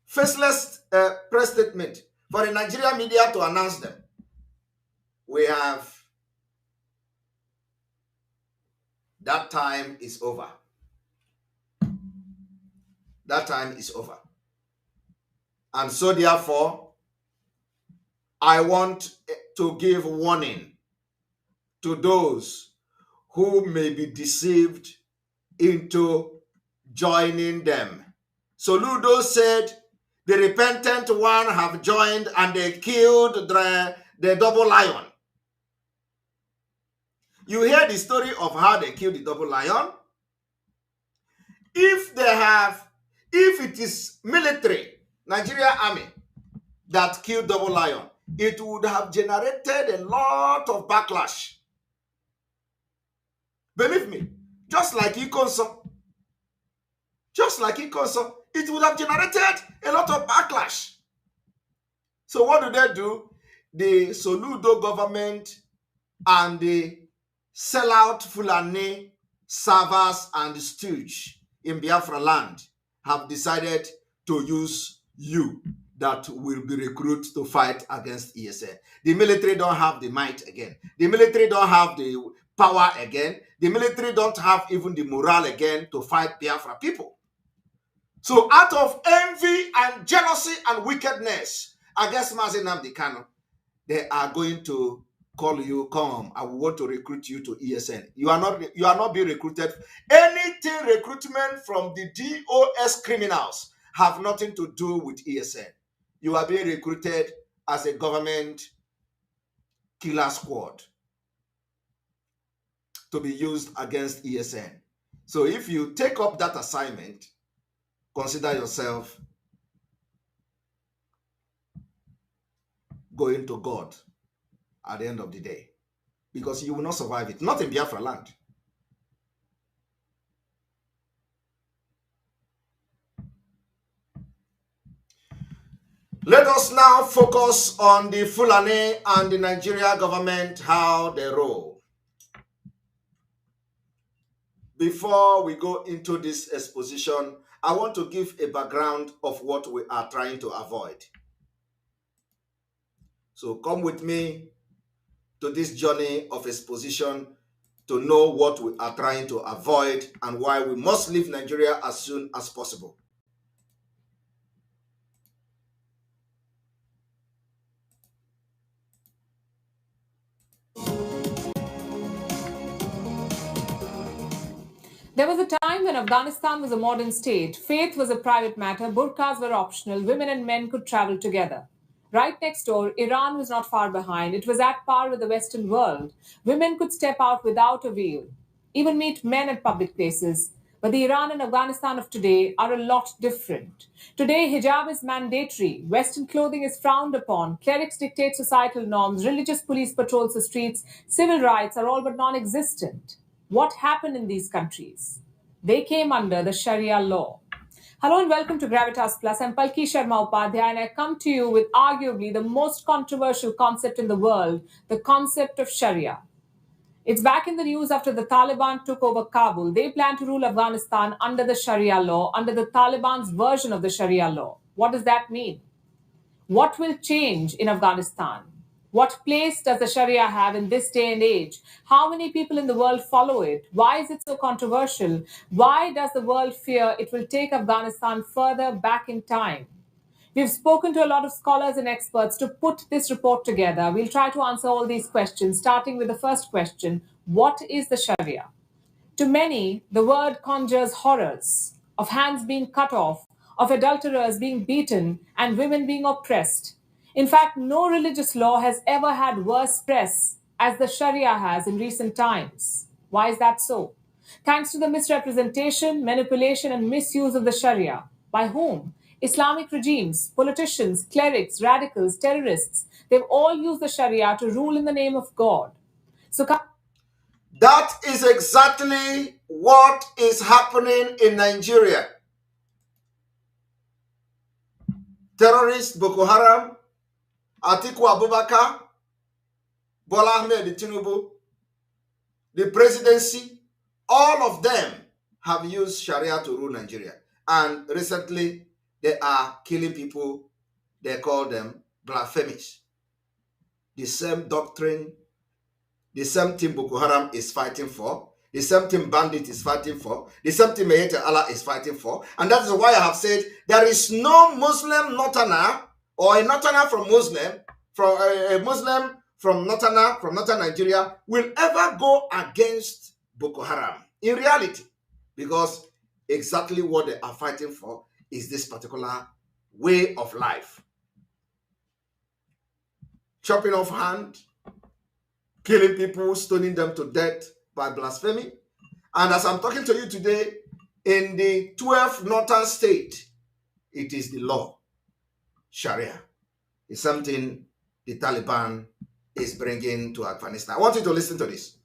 Faceless press statement for the Nigerian media to announce them. We have, that time is over. That time is over. And so therefore, I want to give warning to those who may be deceived into joining them. Soludo said, the repentant one have joined and they killed the double lion. You hear the story of how they killed the double lion? If it is military, Nigeria army, that killed double lion, it would have generated a lot of backlash. Believe me, just like Ikonso, it would have generated a lot of backlash. So what do? The Soludo government and the sellout Fulani servers and stooge in Biafra land have decided to use you that will be recruited to fight against ESN. The military don't have the might again. The military don't have the power again. The military don't have even the morale again to fight Biafra people. So out of envy and jealousy and wickedness against Mazi Nnamdi Kanu, they are going to call you, come, I want to recruit you to ESN. You are not being recruited. Anything recruitment from the DOS criminals have nothing to do with ESN. You are being recruited as a government killer squad to be used against ESN. So if you take up that assignment, consider yourself going to God at the end of the day, because you will not survive it. Not in Biafra land. Let us now focus on the Fulani and the Nigeria government, how they roll. Before we go into this exposition, I want to give a background of what we are trying to avoid. So come with me to this journey of exposition to know what we are trying to avoid and why we must leave Nigeria as soon as possible. There was a time when Afghanistan was a modern state. Faith was a private matter, burqas were optional, women and men could travel together. Right next door, Iran was not far behind. It was at par with the Western world. Women could step out without a veil, even meet men at public places. But the Iran and Afghanistan of today are a lot different. Today, hijab is mandatory. Western clothing is frowned upon. Clerics dictate societal norms. Religious police patrols the streets. Civil rights are all but non-existent. What happened in these countries? They came under the Sharia law. Hello and welcome to Gravitas Plus. I'm Palki Sharma Upadhyay and I come to you with arguably the most controversial concept in the world, the concept of Sharia. It's back in the news after the Taliban took over Kabul. They plan to rule Afghanistan under the Sharia law, under the Taliban's version of the Sharia law. What does that mean? What will change in Afghanistan? What place does the Sharia have in this day and age? How many people in the world follow it? Why is it so controversial? Why does the world fear it will take Afghanistan further back in time? We've spoken to a lot of scholars and experts to put this report together. We'll try to answer all these questions, starting with the first question: what is the Sharia? To many, the word conjures horrors of hands being cut off, of adulterers being beaten, and women being oppressed. In fact, no religious law has ever had worse press as the Sharia has in recent times. Why is that so? Thanks to the misrepresentation, manipulation, and misuse of the Sharia. By whom? Islamic regimes, politicians, clerics, radicals, terrorists, they've all used the Sharia to rule in the name of God. So that is exactly what is happening in Nigeria. Terrorists, Boko Haram, Atiku Abubakar, Bola Ahmed Tinubu, the presidency, all of them have used Sharia to rule Nigeria. And recently, they are killing people. They call them blasphemies. The same doctrine, the same thing Boko Haram is fighting for, the same thing Bandit is fighting for, the same thing Mayete Allah is fighting for. And that is why I have said there is no Muslim Northerner or a Northerner from Muslim, from a Muslim from Northern Nigeria will ever go against Boko Haram in reality, because exactly what they are fighting for is this particular way of life. Chopping off hand, killing people, stoning them to death by blasphemy. And as I'm talking to you today, in the 12th northern state, it is the law, Sharia. It's something the Taliban is bringing to Afghanistan. I want you to listen to this.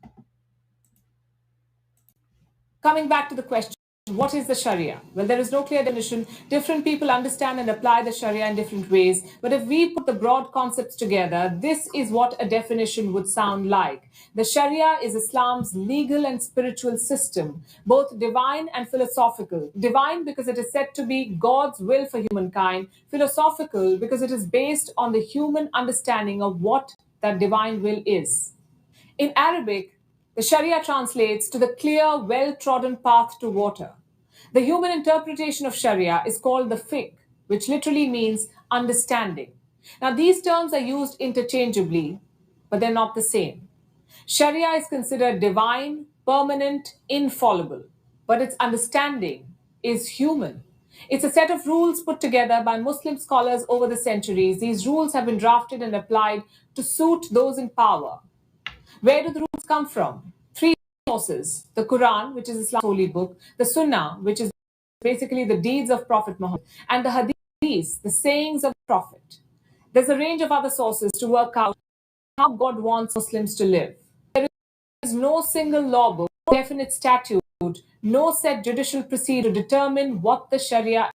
coming back to the question, what is the Sharia? Well, there is no clear definition. Different people understand and apply the Sharia in different ways. But if we put the broad concepts together, this is what a definition would sound like. The Sharia is Islam's legal and spiritual system, both divine and philosophical. Divine because it is said to be God's will for humankind. Philosophical because it is based on the human understanding of what that divine will is. In Arabic, the Sharia translates to the clear, well-trodden path to water. The human interpretation of Sharia is called the fiqh, which literally means understanding. Now, these terms are used interchangeably, but they're not the same. Sharia is considered divine, permanent, infallible, but its understanding is human. It's a set of rules put together by Muslim scholars over the centuries. These rules have been drafted and applied to suit those in power. Where do the rules come from? Three sources: the Quran, which is Islam's holy book, the Sunnah, which is basically the deeds of Prophet Muhammad, and the Hadith, the sayings of the Prophet. There's a range of other sources to work out how God wants Muslims to live. There is no single law book, no definite statute, no set judicial procedure to determine what the Sharia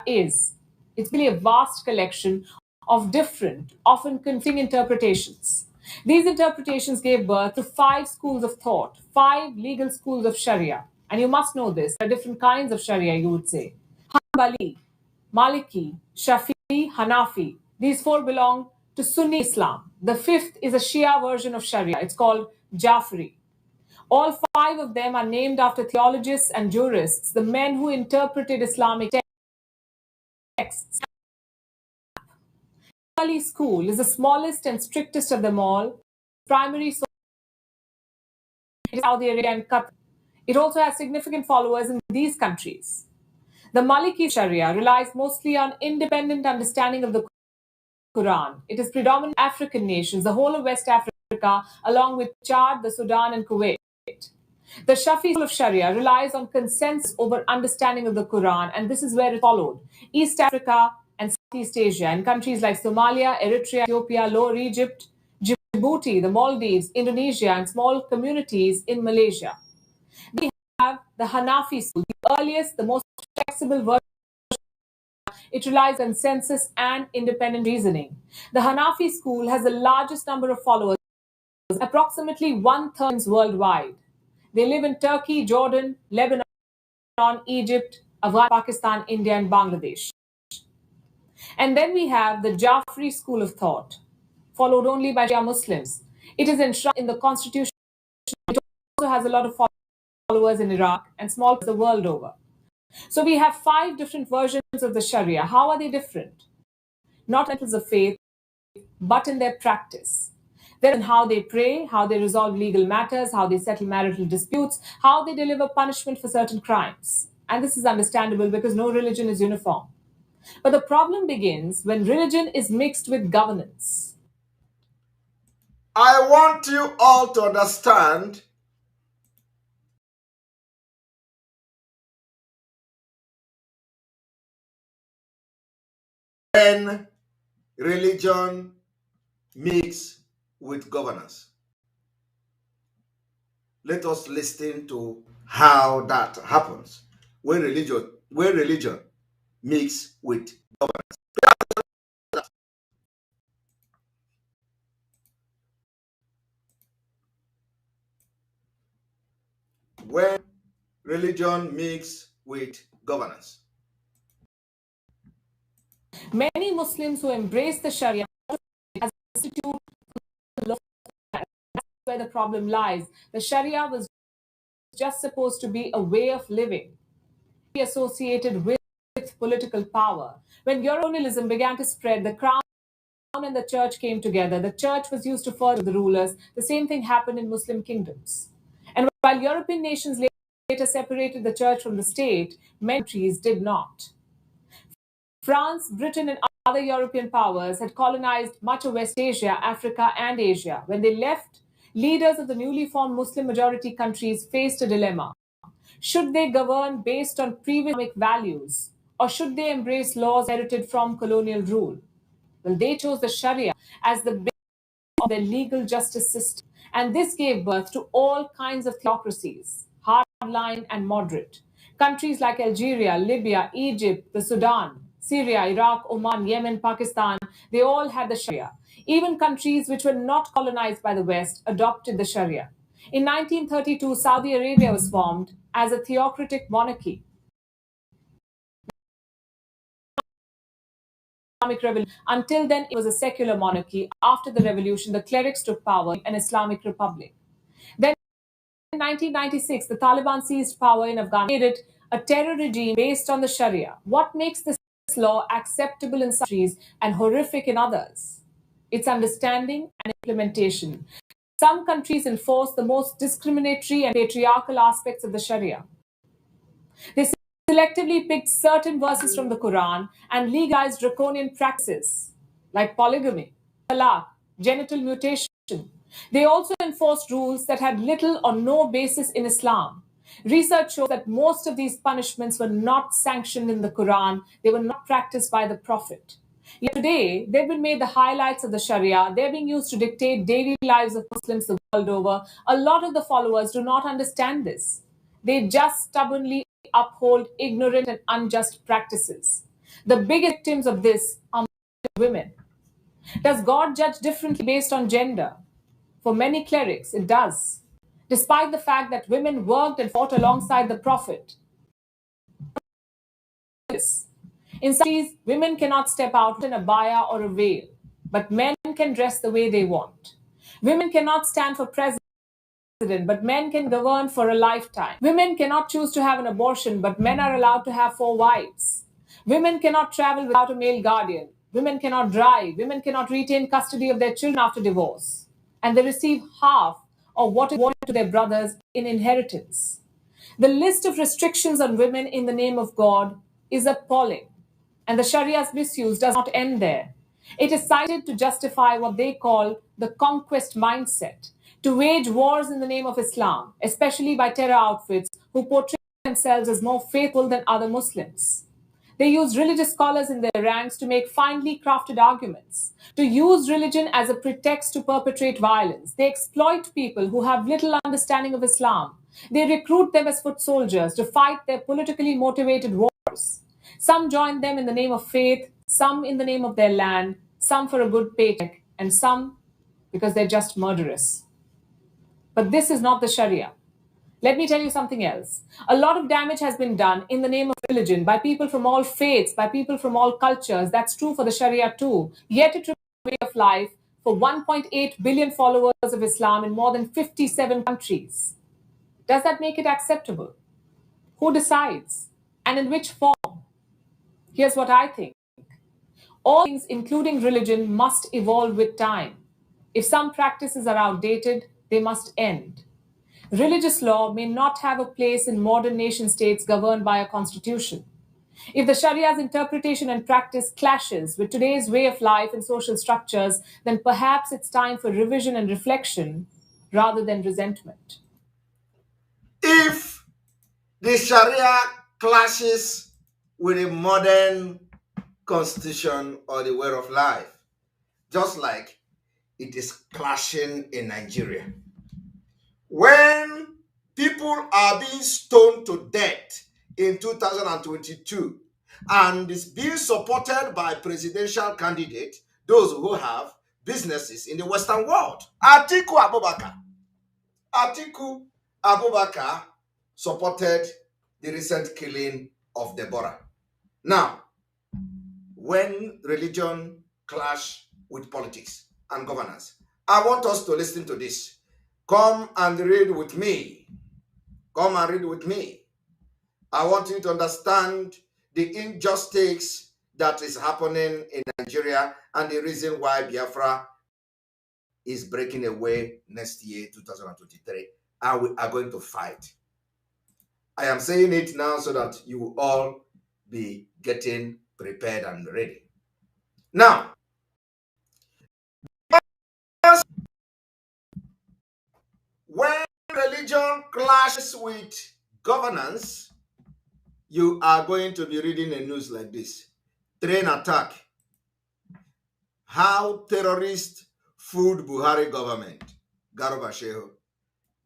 is. It's really a vast collection of different, often conflicting interpretations. These interpretations gave birth to 5 schools of thought, 5 legal schools of Sharia. And you must know this. There are different kinds of Sharia, you would say. Hanbali, Maliki, Shafi'i, Hanafi. These 4 belong to Sunni Islam. The 5th is a Shia version of Sharia. It's called Jafri. All 5 of them are named after theologians and jurists, the men who interpreted Islamic texts. Hanbali school is the smallest and strictest of them all. Primary source is Saudi Arabia and Qatar. It also has significant followers in these countries. The Maliki Sharia relies mostly on independent understanding of the Quran. It is predominant African nations, the whole of West Africa, along with Chad, the Sudan, and Kuwait. The Shafi school of Sharia relies on consensus over understanding of the Quran, and this is where it followed. East Africa and Southeast Asia, in countries like Somalia, Eritrea, Ethiopia, Lower Egypt, Djibouti, the Maldives, Indonesia, and small communities in Malaysia. We have the Hanafi school, the earliest, the most flexible version. It relies on consensus and independent reasoning. The Hanafi school has the largest number of followers, approximately 1/3 worldwide. They live in Turkey, Jordan, Lebanon, Egypt, Afghanistan, Pakistan, India, and Bangladesh. And then we have the Jafri school of thought, followed only by Shia Muslims. It is enshrined in the constitution. It also has a lot of followers in Iraq and small the world over. So we have 5 different versions of the Sharia. How are they different? Not in terms of faith, but in their practice. They're in how they pray, how they resolve legal matters, how they settle marital disputes, how they deliver punishment for certain crimes. And this is understandable because no religion is uniform. But the problem begins when religion is mixed with governance. I want you all to understand when religion mix with governance. Let us listen to how that happens when religion mix with governance. When religion mix with governance. Many Muslims who embrace the Sharia as an institute, that's where the problem lies. The Sharia was just supposed to be a way of living, associated with political power. When Eurocolonialism began to spread, the crown and the church came together. The church was used to further the rulers. The same thing happened in Muslim kingdoms. And while European nations later separated the church from the state, many countries did not. France, Britain, and other European powers had colonized much of West Asia, Africa, and Asia. When they left, leaders of the newly formed Muslim majority countries faced a dilemma. Should they govern based on previous Islamic values, or should they embrace laws inherited from colonial rule? Well, they chose the Sharia as the basis of their legal justice system. And this gave birth to all kinds of theocracies, hardline and moderate. Countries like Algeria, Libya, Egypt, the Sudan, Syria, Iraq, Oman, Yemen, Pakistan, they all had the Sharia. Even countries which were not colonized by the West adopted the Sharia. In 1932, Saudi Arabia was formed as a theocratic monarchy. Islamic Revolution. Until then, it was a secular monarchy. After the revolution, the clerics took power in an Islamic republic. Then in 1996, the Taliban seized power in Afghanistan, made it a terror regime based on the Sharia. What makes this law acceptable in some countries and horrific in others? Its understanding and implementation. Some countries enforce the most discriminatory and patriarchal aspects of the Sharia. They selectively picked certain verses from the Quran and legalized draconian practices like polygamy, talaq, genital mutilation. They also enforced rules that had little or no basis in Islam. Research shows that most of these punishments were not sanctioned in the Quran, they were not practiced by the Prophet. Yet today, they've been made the highlights of the Sharia. They're being used to dictate daily lives of Muslims the world over. A lot of the followers do not understand this. They just stubbornly uphold ignorant and unjust practices. The biggest victims of this are women. Does God judge differently based on gender? For many clerics, it does. Despite the fact that women worked and fought alongside the Prophet. In some countries, women cannot step out in a abaya or a veil, but men can dress the way they want. Women cannot stand for president, but men can govern for a lifetime. Women cannot choose to have an abortion, but men are allowed to have 4 wives. Women cannot travel without a male guardian. Women cannot drive. Women cannot retain custody of their children after divorce. And they receive half of what is awarded to their brothers in inheritance. The list of restrictions on women in the name of God is appalling. And the Sharia's misuse does not end there. It is cited to justify what they call the conquest mindset, to wage wars in the name of Islam, especially by terror outfits who portray themselves as more faithful than other Muslims. They use religious scholars in their ranks to make finely crafted arguments, to use religion as a pretext to perpetrate violence. They exploit people who have little understanding of Islam. They recruit them as foot soldiers to fight their politically motivated wars. Some join them in the name of faith, some in the name of their land, some for a good paycheck, and some because they're just murderous. But this is not the Sharia. Let me tell you something else. A lot of damage has been done in the name of religion by people from all faiths, by people from all cultures. That's true for the Sharia too. Yet it remains a way of life for 1.8 billion followers of Islam in more than 57 countries. Does that make it acceptable? Who decides? And in which form? Here's what I think. All things, including religion, must evolve with time. If some practices are outdated, they must end. Religious law may not have a place in modern nation states governed by a constitution. If the Sharia's interpretation and practice clashes with today's way of life and social structures, then perhaps it's time for revision and reflection rather than resentment. If the Sharia clashes with a modern constitution or the way of life, just like it is clashing in Nigeria. When people are being stoned to death in 2022 and is being supported by presidential candidates, those who have businesses in the Western world. Atiku Abubakar supported the recent killing of Deborah. Now, when religion clash with politics and governance, I want us to listen to this. Come and read with me. Come and read with me. I want you to understand the injustice that is happening in Nigeria and the reason why Biafra is breaking away next year, 2023. And we are going to fight. I am saying it now so that you will all be getting prepared and ready. Now, when religion clashes with governance, you are going to be reading a news like this. Train attack. How terrorists fooled Buhari government. Garba Shehu.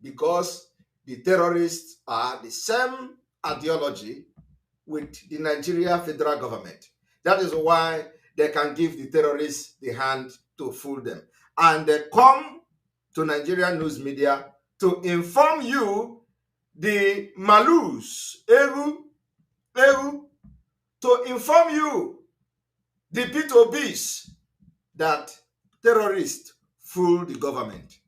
Because the terrorists are the same ideology with the Nigeria federal government. That is why they can give the terrorists the hand to fool them. And they come to Nigerian news media to inform you the malus, to inform you the P2Bs that terrorists fool the government.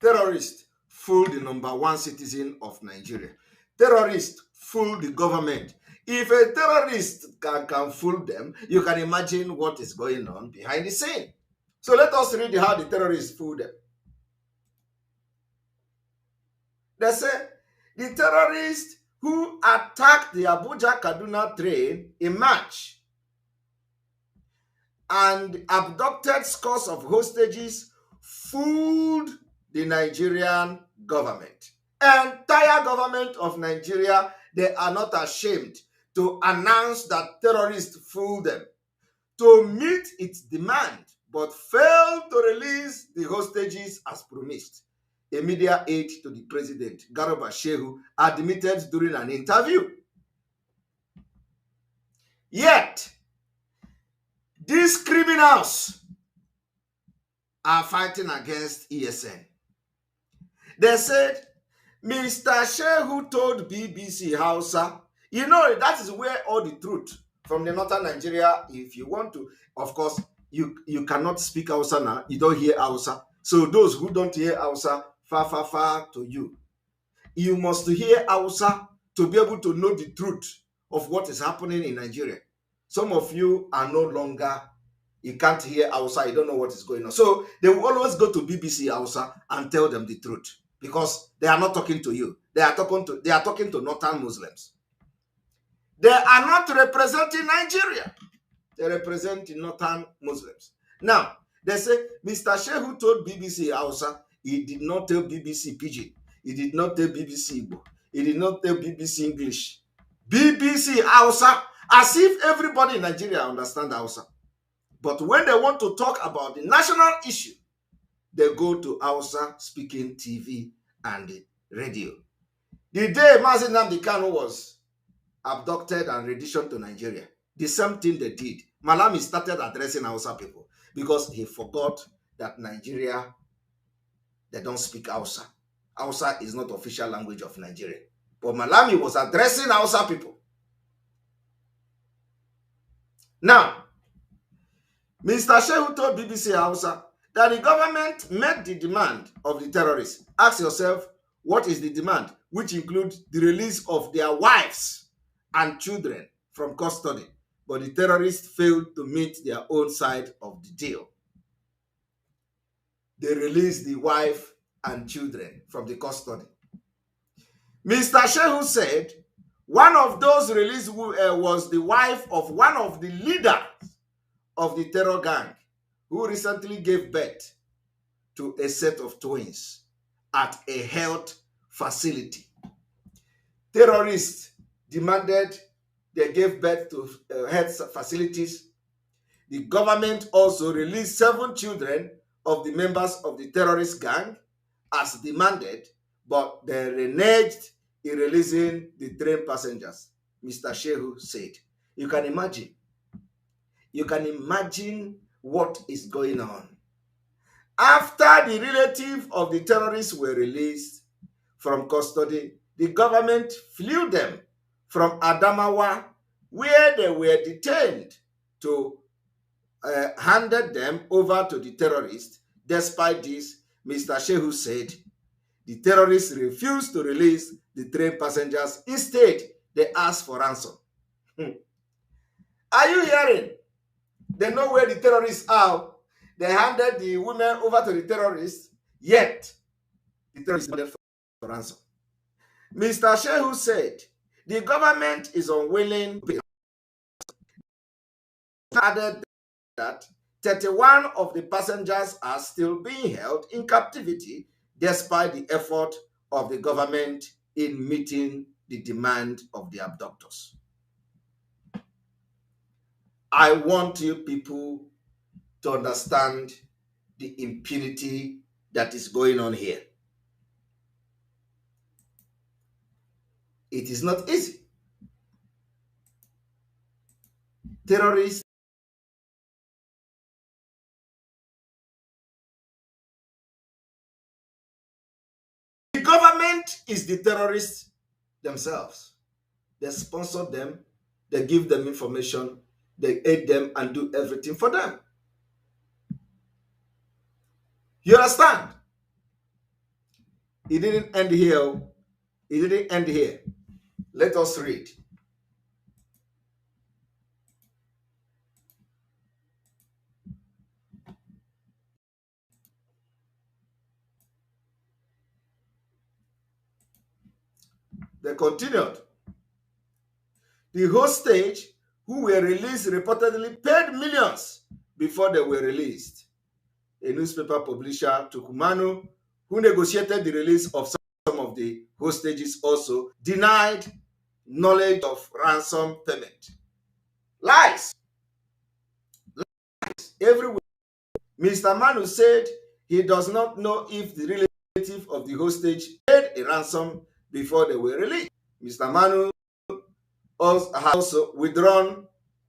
Terrorists fool the #1 citizen of Nigeria. Terrorists fool the government. If a terrorist can fool them, you can imagine what is going on behind the scene. So let us read how the terrorists fool them. They say the terrorists who attacked the Abuja-Kaduna train in March and abducted scores of hostages fooled the Nigerian government. Entire government of Nigeria, they are not ashamed to announce that terrorists fooled them to meet its demand, but failed to release the hostages as promised. A media aide to the president, Garba Shehu, admitted during an interview. Yet, these criminals are fighting against ESN. They said, Mr. Shehu told BBC Hausa, you know, that is where all the truth from the northern Nigeria, if you want to, of course, you cannot speak Hausa now, you don't hear Hausa. So those who don't hear Hausa, far to you. You must hear Hausa to be able to know the truth of what is happening in Nigeria. Some of you are no longer, you can't hear Hausa, you don't know what is going on. So they will always go to BBC Hausa and tell them the truth because they are not talking to you. They are talking to northern Muslims. They are not representing Nigeria. They represent the northern Muslims. Now, they say, Mr. Shehu told BBC Hausa, he did not tell BBC Pidgin. He did not tell BBC Igbo. He did not tell BBC English. BBC Hausa, as if everybody in Nigeria understands Hausa. But when they want to talk about the national issue, they go to Hausa speaking TV and radio. The day Mazi Nnamdi Kanu was abducted and renditioned to Nigeria, the same thing they did. Malami started addressing Hausa people because he forgot that Nigeria, they don't speak Hausa. Hausa is not official language of Nigeria. But Malami was addressing Hausa people. Now, Mr. Shehu told BBC Hausa that the government met the demand of the terrorists. Ask yourself, what is the demand? Which includes the release of their wives and children from custody. But the terrorists failed to meet their own side of the deal. They released the wife and children from the custody. Mr. Shehu said one of those released was the wife of one of the leaders of the terror gang who recently gave birth to a set of twins at a health facility. Terrorists demanded they gave birth to health facilities. The government also released 7 children of the members of the terrorist gang as demanded, but they reneged in releasing the train passengers, Mr. Shehu said. You can imagine what is going on. After the relatives of the terrorists were released from custody, the government flew them from Adamawa, where they were detained, to handed them over to the terrorists. Despite this, Mr. Shehu said the terrorists refused to release the train passengers. Instead, they asked for ransom. Are you hearing? They know where the terrorists are. They handed the women over to the terrorists, yet the terrorists wanted for ransom. Mr. Shehu said the government is unwilling to pay. Added that 31 of the passengers are still being held in captivity despite the effort of the government in meeting the demand of the abductors. I want you people to understand the impunity that is going on here. It is not easy. Terrorists the government is the terrorists themselves. They sponsor them, they give them information, they aid them and do everything for them. You understand? It didn't end here. It didn't end here. Let us read. They continued. The hostage who were released reportedly paid millions before they were released. A newspaper publisher, Tukumanu, who negotiated the release of some of the hostages, also denied knowledge of ransom payment. Lies. Lies everywhere. Mr. Manu said he does not know if the relative of the hostage paid a ransom before they were released. Mr. Manu has also withdrawn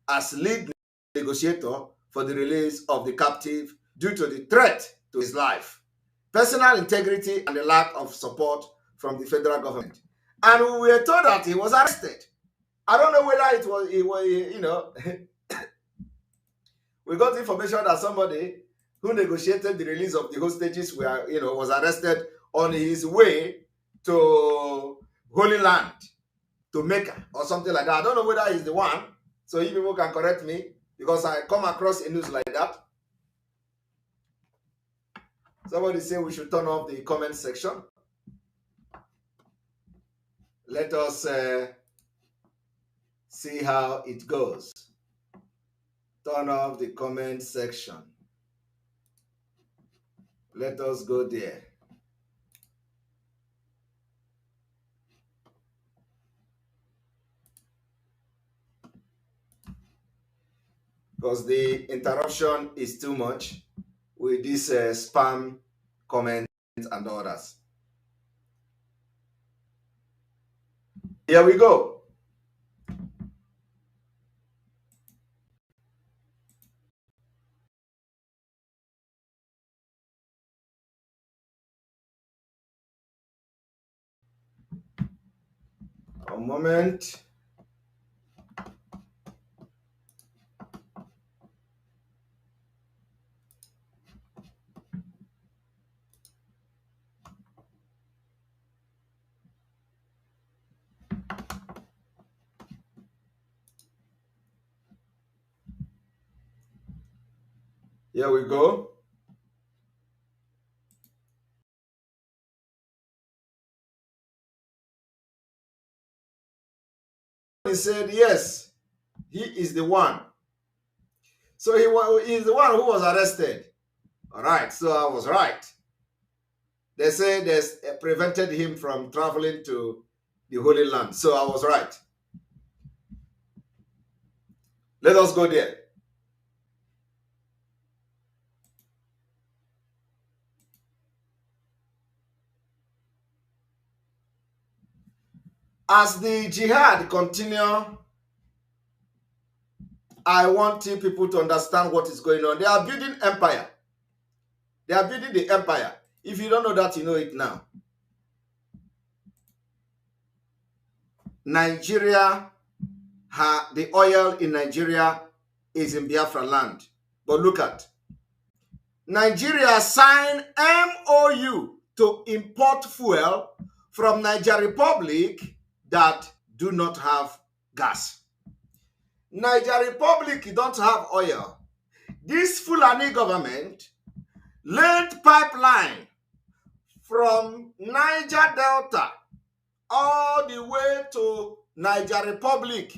as lead negotiator for the release of the captive due to the threat to his life, personal integrity, and the lack of support from the federal government. And we were told that he was arrested. I don't know whether it was we got information that somebody who negotiated the release of the hostages was arrested on his way to Holy Land, to Mecca or something like that. I don't know whether he's the one, so you people can correct me, because I come across a news like that. Somebody say we should turn off the comment section. Let us see how it goes. Turn off the comment section. Let us go there. Because the interruption is too much with this spam comments and others. Here we go. A moment. Here we go. He said, yes, he is the one. So he is the one who was arrested. All right, so I was right. They say they prevented him from traveling to the Holy Land. So I was right. Let us go there. As the jihad continue, I want you people to understand what is going on. They are building empire. They are building the empire. If you don't know that, you know it now. Nigeria, the oil in Nigeria is in Biafra land. But look at, Nigeria signed MOU to import fuel from Niger Republic that do not have gas. Niger Republic don't have oil. This Fulani government laid pipeline from Niger Delta all the way to Niger Republic.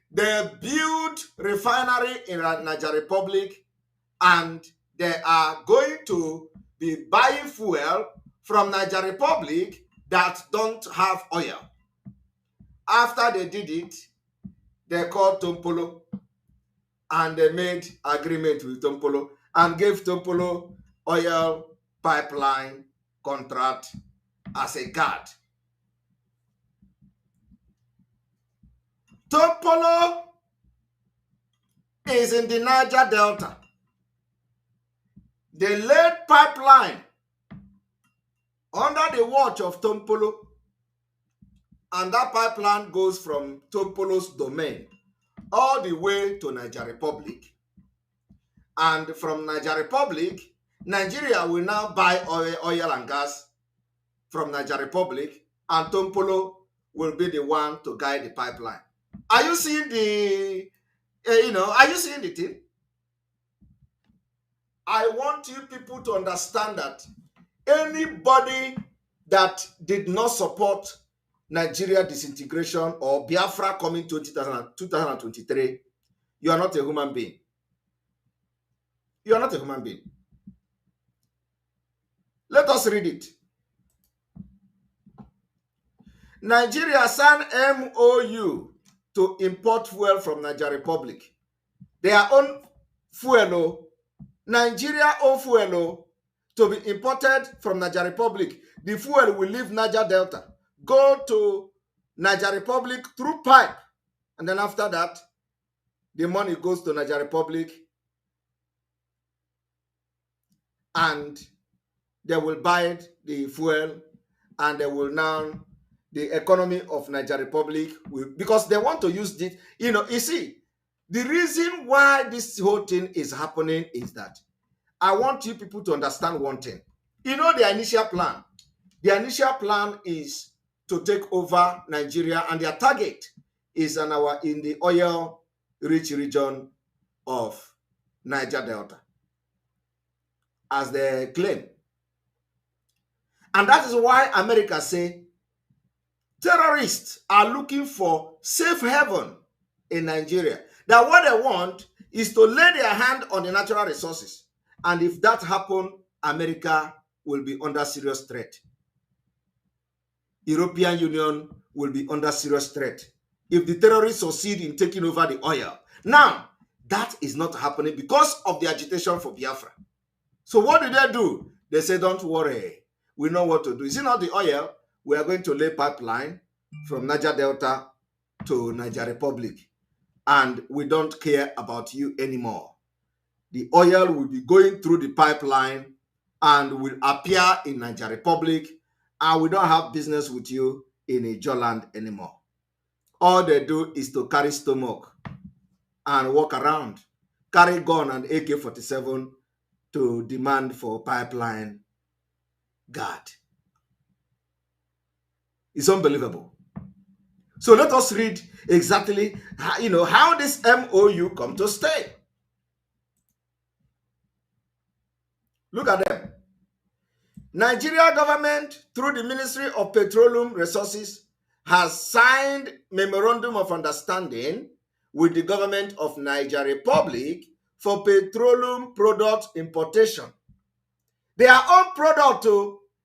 They built refinery in Niger Republic, and they are going to be buying fuel from Niger Republic that don't have oil. After they did it, they called Tompolo, and they made agreement with Tompolo and gave Tompolo oil pipeline contract as a guard. Tompolo is in the Niger Delta. They laid pipeline under the watch of Tompolo, and that pipeline goes from Tompolo's domain all the way to Niger Republic. And from Niger Republic, Nigeria will now buy oil and gas from Niger Republic, and Tompolo will be the one to guide the pipeline. Are you seeing the, are you seeing the thing? I want you people to understand that anybody that did not support Nigeria disintegration or Biafra coming to 2023, you are not a human being. You are not a human being. Let us read it. Nigeria signed MOU to import fuel from Niger Republic. Their own fuel, Nigeria own fuel, to be imported from Niger Republic. The fuel will leave Niger Delta, go to Niger Republic through pipe, and then after that, the money goes to Niger Republic, and they will buy the fuel, and they will now, the economy of Niger Republic will, because they want to use this, you see, the reason why this whole thing is happening is that I want you people to understand one thing. The initial plan. The initial plan is to take over Nigeria, and their target is in the oil-rich region of Niger Delta, as they claim. And that is why America say terrorists are looking for safe haven in Nigeria. That what they want is to lay their hand on the natural resources. And if that happens, America will be under serious threat. European Union will be under serious threat if the terrorists succeed in taking over the oil. Now, that is not happening because of the agitation for Biafra. So what do they do? They say, don't worry, we know what to do. Is it not the oil? We are going to lay pipeline from Niger Delta to Niger Republic, and we don't care about you anymore. The oil will be going through the pipeline and will appear in Niger Republic, and we don't have business with you in Ijaw land anymore. All they do is to carry stomach and walk around, carry gun and AK-47 to demand for pipeline guard. It's unbelievable. So let us read exactly how this MOU come to stay. Look at them. Nigeria government, through the Ministry of Petroleum Resources, has signed Memorandum of Understanding with the government of Niger Republic for petroleum product importation. Their own product,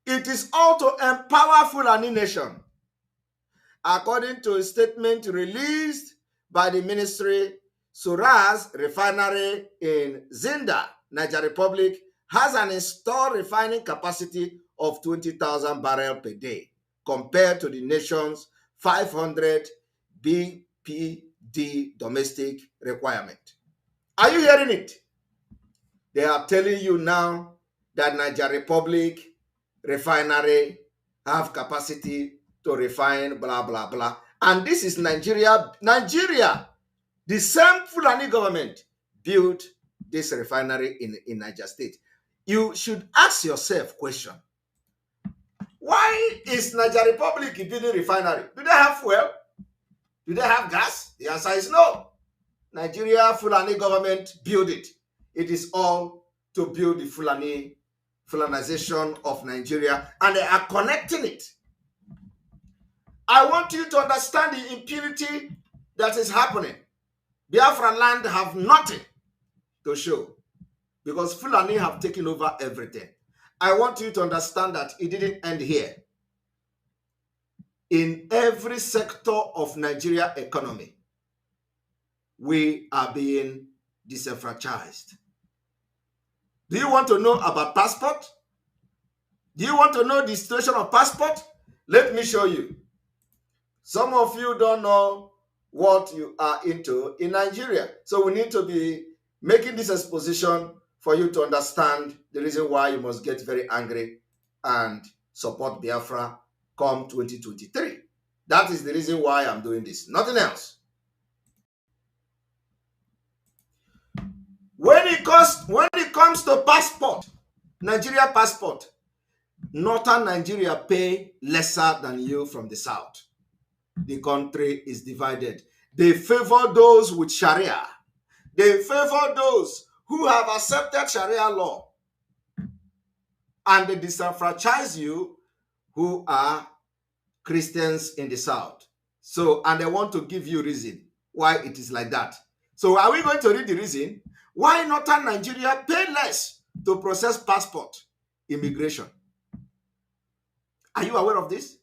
it is all to empower Fulani nation. According to a statement released by the ministry Suraz refinery in Zinda, Niger Republic, has an installed refining capacity of 20,000 barrels per day compared to the nation's 500 BPD domestic requirement. Are you hearing it? They are telling you now that Niger Republic refinery have capacity to refine blah, blah, blah. And this is Nigeria. Nigeria, the same Fulani government built this refinery in Niger State. You should ask yourself question. Why is Niger Republic building refinery? Do they have fuel? Do they have gas? The answer is no. Nigeria Fulani government built it. It is all to build the Fulanization of Nigeria, and they are connecting it. I want you to understand the impunity that is happening. Biafra land have nothing to show because Fulani have taken over everything. I want you to understand that it didn't end here. In every sector of Nigeria economy, we are being disenfranchised. Do you want to know about passport? Do you want to know the situation of passport? Let me show you. Some of you don't know what you are into in Nigeria. So we need to be making this exposition for you to understand the reason why you must get very angry and support Biafra come 2023. That is the reason why I'm doing this. Nothing else. When it comes to passport, Nigeria passport, Northern Nigeria pay lesser than you from the South. The country is divided. They favor those with Sharia. They favor those who have accepted Sharia law. And they disenfranchise you who are Christians in the South. So, and they want to give you reason why it is like that. So are we going to read the reason why Northern Nigeria pay less to process passport immigration? Are you aware of this?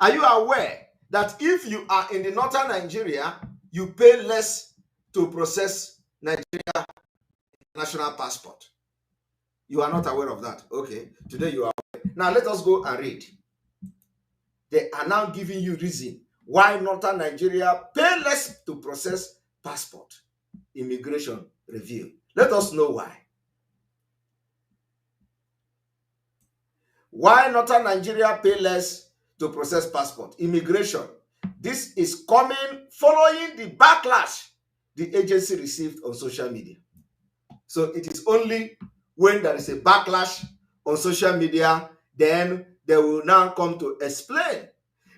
Are you aware that if you are in the Northern Nigeria, you pay less to process Nigeria national passport? You are not aware of that. Okay, today you are aware. Now let us go and read. They are now giving you reason why Northern Nigeria pay less to process passport immigration review. Let us know why. Why Northern Nigeria pay less to process passport immigration? This is coming following the backlash the agency received on social media. So it is only when there is a backlash on social media, then they will now come to explain.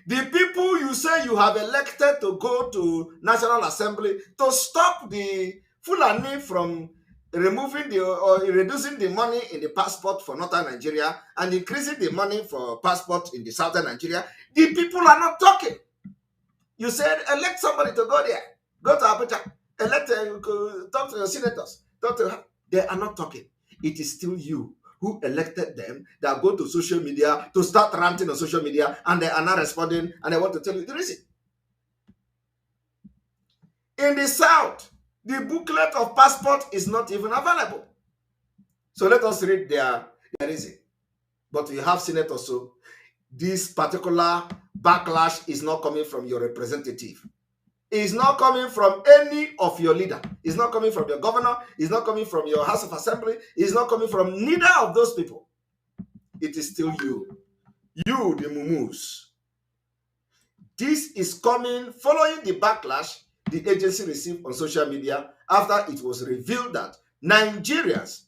The people you say you have elected to go to National Assembly to stop the Fulani from removing or reducing the money in the passport for Northern Nigeria and increasing the money for passport in the Southern Nigeria, the people are not talking. You said elect somebody to go there, go to Abuja, elect, talk to your senators, talk to. They are not talking. It is still you who elected them that go to social media to start ranting on social media, and they are not responding, and I want to tell you the reason. In the South, the booklet of passport is not even available. So let us read their reason. But you have senators, so this particular backlash is not coming from your representative. It's not coming from any of your leader. It's not coming from your governor. It's not coming from your House of Assembly. It's not coming from neither of those people. It is still you. You, the mumus. This is coming following the backlash the agency received on social media after it was revealed that Nigerians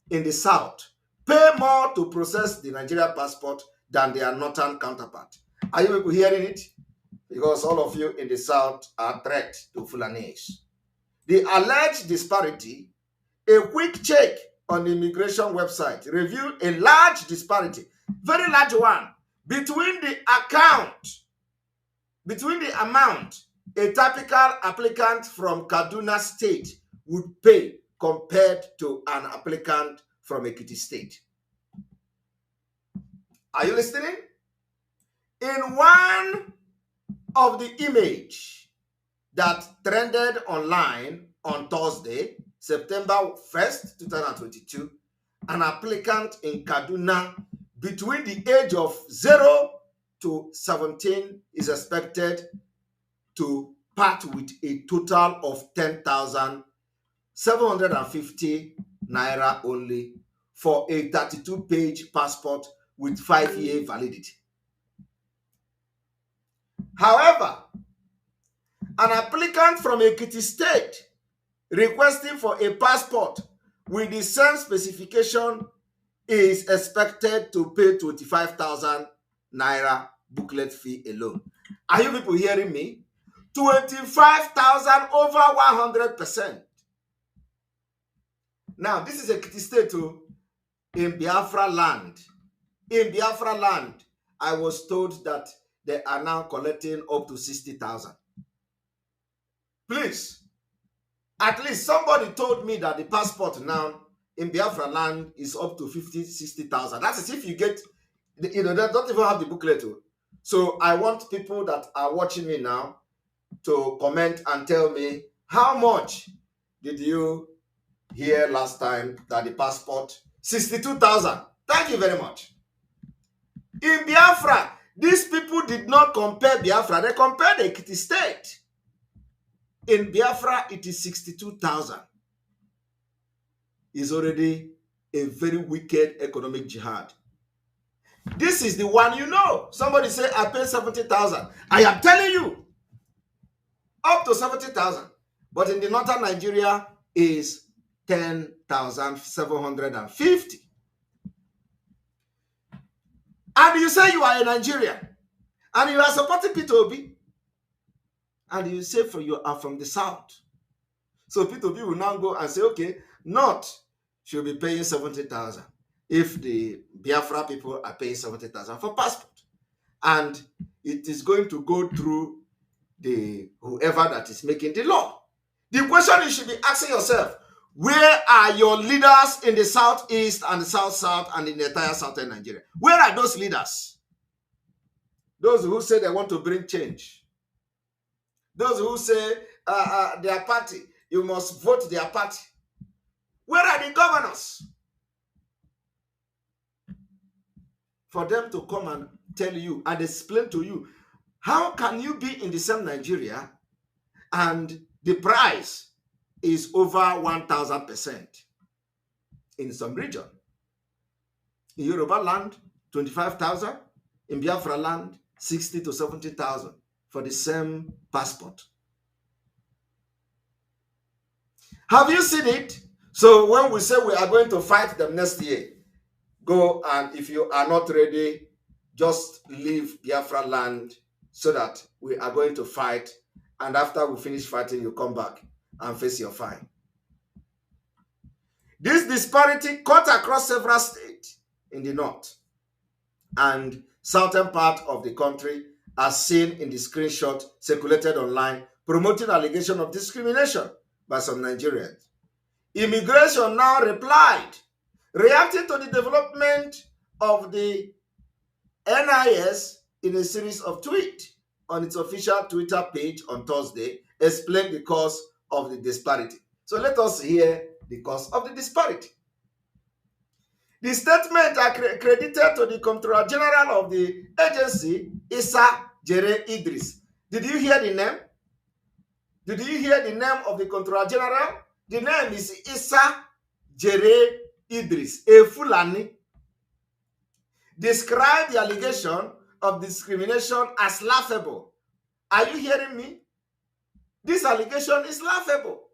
in the South pay more to process the Nigeria passport than their northern counterpart. Are you people hearing it? Because all of you in the South are threat to Fulanis. The alleged disparity, a quick check on the immigration website revealed a large disparity, very large one, between the amount a typical applicant from Kaduna State would pay compared to an applicant from Ekiti State. Are you listening? In one of the image that trended online on Thursday, September 1st, 2022. An applicant in Kaduna between the age of 0 to 17 is expected to part with a total of 10,750 naira only for a 32-page passport with 5-year validity. However, an applicant from Ekiti State requesting for a passport with the same specification is expected to pay 25,000 naira booklet fee alone. Are you people hearing me? 25,000 over 100%. Now, this is Ekiti State in Biafra land. In Biafra land, I was told that they are now collecting up to 60,000. Please, at least somebody told me that the passport now in Biafra land is up to 50, 60,000. That is if you get, they don't even have the booklet. So I want people that are watching me now to comment and tell me how much did you hear last time that the passport? 62,000. Thank you very much. In Biafra, these people did not compare Biafra. They compared the Ekiti State. In Biafra, it is 62,000. It's already a very wicked economic jihad. This is the one you know. Somebody say, I pay 70,000. I am telling you, up to 70,000. But in the northern Nigeria is 10,750. And you say you are a Nigerian, and you are supporting P2B, and you say you are from the south. So P2B will now go and say, okay, North should be paying 70,000 if the Biafra people are paying 70,000 for passport. And it is going to go through the whoever that is making the law. The question you should be asking yourself, where are your leaders in the southeast and the south and in the entire southern Nigeria? Where are those leaders? Those who say they want to bring change. Those who say their party, you must vote their party. Where are the governors? For them to come and tell you and explain to you, how can you be in the same Nigeria and the price is over 1,000% in some region? In Yoruba land, 25,000. In Biafra land, 60 to 70,000 for the same passport. Have you seen it? So when we say we are going to fight them next year, go and if you are not ready, just leave Biafra land so that we are going to fight. And after we finish fighting, you come back and face your fine. This disparity cut across several states in the north and southern part of the country, as seen in the screenshot circulated online, promoting allegation of discrimination by some Nigerians. Immigration now replied, reacting to the development of the NIS in a series of tweets on its official Twitter page on Thursday, explained the cause of the disparity. So let us hear the cause of the disparity. The statement credited to the Comptroller General of the agency, Issa Jere Idris. Did you hear the name? Did you hear the name of the Comptroller General? The name is Issa Jere Idris, a Fulani. Described the allegation of discrimination as laughable. Are you hearing me? This allegation is laughable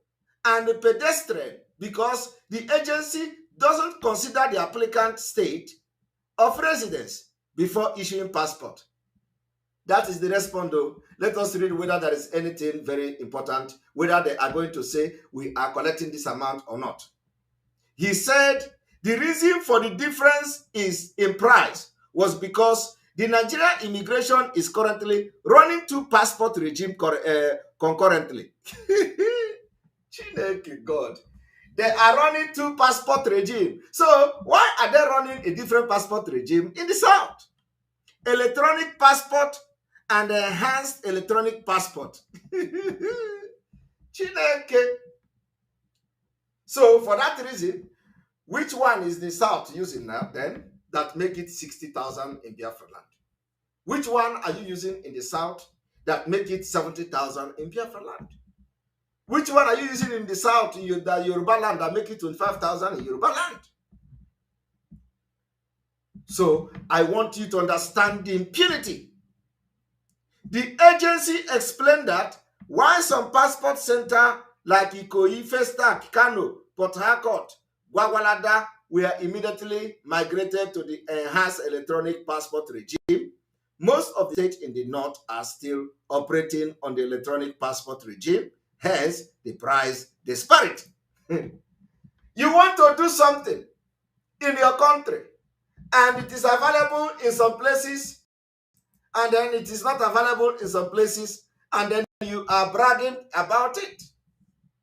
and pedestrian because the agency doesn't consider the applicant state of residence before issuing passport. That is the response though. Let us read whether there is anything very important, whether they are going to say we are collecting this amount or not. He said the reason for the difference is in price was because the Nigerian immigration is currently running two passport regime concurrently. God. They are running two passport regime. So why are they running a different passport regime in the south? Electronic passport and enhanced electronic passport. Chineke. So for that reason, which one is the South using now then that make it 60,000 in Biafra land? Which one are you using in the South that make it 70,000 in Biafra land? Which one are you using in the South, the Yoruba land, that make it 25,000 in Yoruba land? So I want you to understand the impunity. The agency explained that why some passport center like Ikoyi, Festac, Kano, Port Harcourt, Gwagwalada were immediately migrated to the enhanced electronic passport regime. Most of the states in the north are still operating on the electronic passport regime, hence the price disparity. You want to do something in your country, and it is available in some places, and then it is not available in some places, and then you are bragging about it.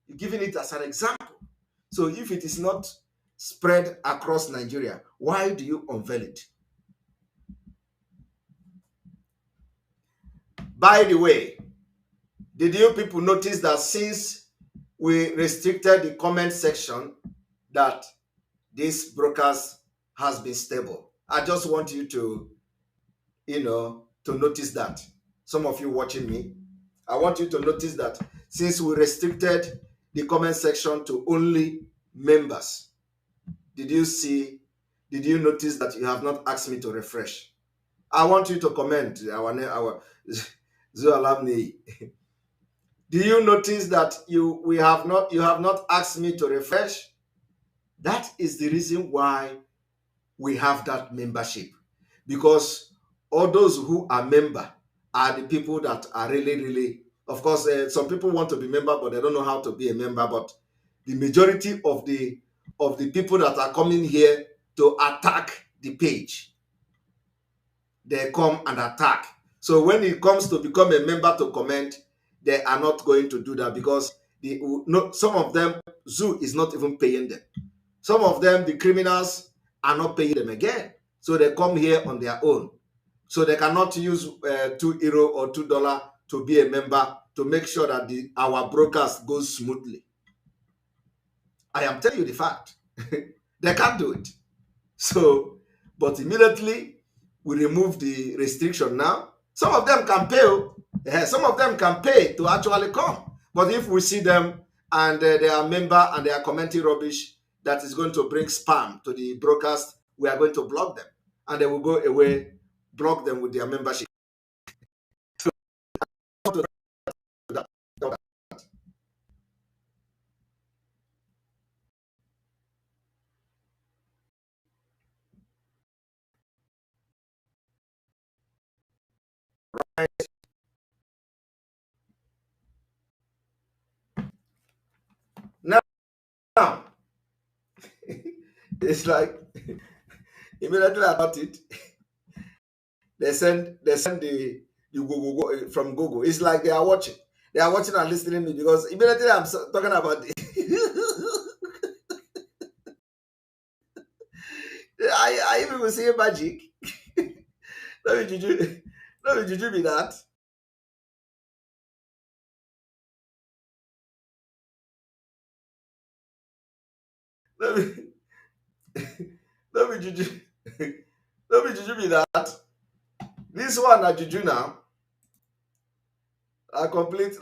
You're giving it as an example. So if it is not spread across Nigeria, why do you unveil it? By the way, did you people notice that since we restricted the comment section, that this broadcast has been stable? I just want you to, to notice that. Some of you watching me, I want you to notice that since we restricted the comment section to only members, did you notice that you have not asked me to refresh? I want you to comment, our Zoo alumni. Do you notice that you have not asked me to refresh? That is the reason why we have that membership, because all those who are member are the people that are really, of course, some people want to be member, but they don't know how to be a member. But the majority of the people that are coming here to attack the page, they come and attack. So when it comes to become a member to comment, they are not going to do that, because some of them, Zoo is not even paying them. Some of them, the criminals, are not paying them again. So they come here on their own. So they cannot use €2 or $2 to be a member to make sure that our broadcast goes smoothly. I am telling you the fact. They can't do it. So, but immediately we remove the restriction now. Some of them can pay. Some of them can pay to actually come. But if we see them and they are a member and they are commenting rubbish that is going to bring spam to the broadcast, we are going to block them. And they will go away, block them with their membership. So, now it's like immediately about it, they send the Google from Google. It's like they are watching and listening to me, because immediately I'm talking about it. I even will say magic. Let me juju me that. Let me juju me that. This one at juju now. I complete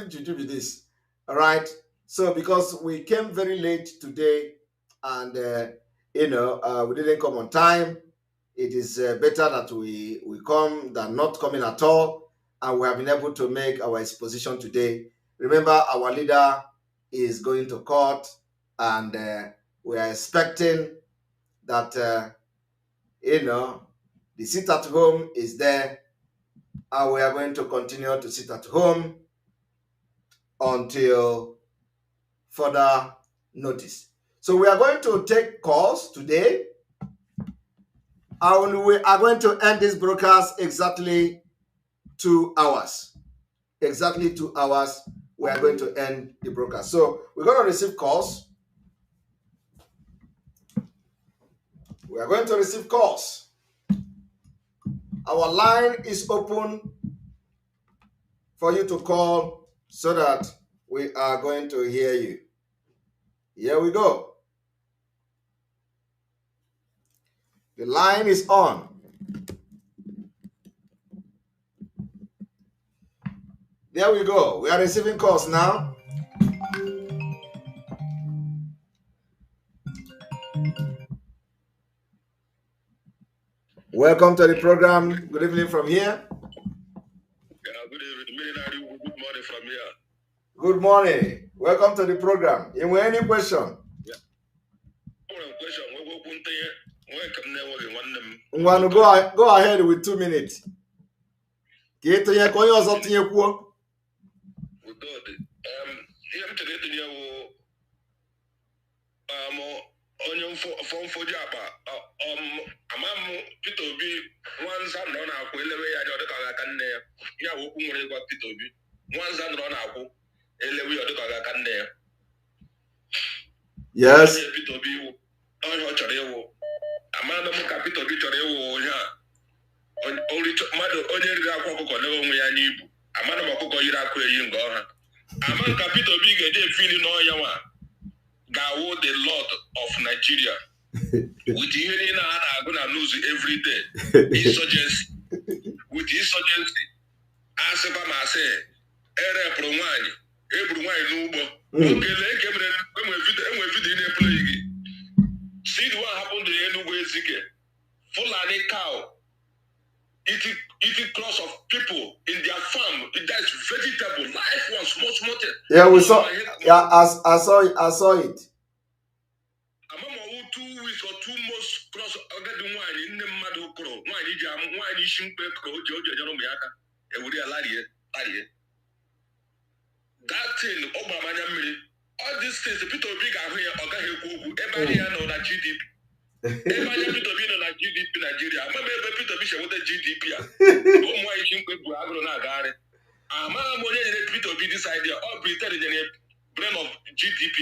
juju with this. All right. So because we came very late today, and we didn't come on time, it is better that we come than not coming at all. And we have been able to make our exposition today. Remember, our leader is going to court, and we are expecting that the sit at home is there, and we are going to continue to sit at home until further notice. So we are going to take calls today, and we are going to end this broadcast exactly 2 hours. Exactly 2 hours, we are going to end the broadcast. So we're going to receive calls. We are going to receive calls. Our line is open for you to call so that we are going to hear you. Here we go. The line is on. There we go. We are receiving calls now. Welcome to the program. Good evening from here. Good evening. Good morning from here. Good morning. Welcome to the program. Any question? Go ahead with 2 minutes. Onye mfoju akpa amamu Peter Obi nwanza nọ na-akwụ elewe ya ọ dịka aka nne ya ya okwu nwere gwa Peter Obi nwanza nọ na-akwụ elewe ya ọ dịka aka nne ya. Yes. Peter Obi onye ọ chọrọ ịwụ amana m ka Peter Obi chọrọ ịwụ onye mmadụ onye riri akwa ọkụkọ lewe onwe ya n'ibu amana m ọkụkọ yiri akụ eyi nke ọha ama ka Peter Obi ga-eje efili n'ọnya nwa Gawo, the Lord of Nigeria, with hearing and going to lose every day. Insurgency. With insurgency. As if I'm saying, Ere Promani, Ebruwai Nubo, okay, like every play. See what happened to the Enugu Zike. Fulani cow. Eating cross of people in their farm. That's vegetable. Life was small. Yeah, we saw. Yeah, I saw it. 2 weeks or 2 months cross the wine in the mad crow. Wine is simple crow, that thing, Obama, all these things, the people big are here, everybody know that GDP. Everybody people be on GDP Nigeria. I'm a people be with the GDP. Oh, why is simple agro? I'm a people be this idea, all pretending brain of GDP.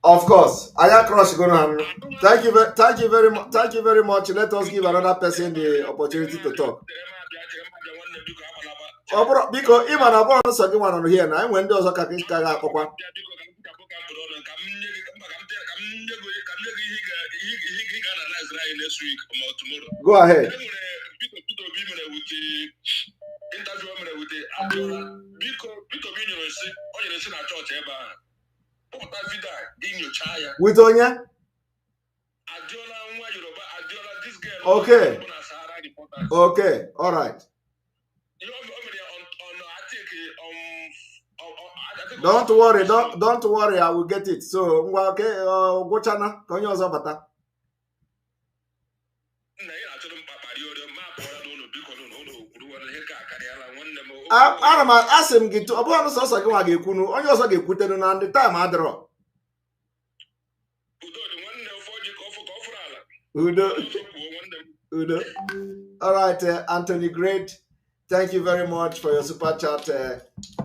Of course, Aya Crush going to handle. Thank you very much. Let us give another person the opportunity to talk. Because even I want to say one on here now. When those are coming, go ahead. With Onya? Okay. Okay. All right. Don't worry. Don't worry. I will get it. So, okay. Go chana. Konyo zabata. I'm asking you to about us also go again. Kuno. Only also get put in on the time I draw. Udo. All right, Anthony, great. Thank you very much for your super chat.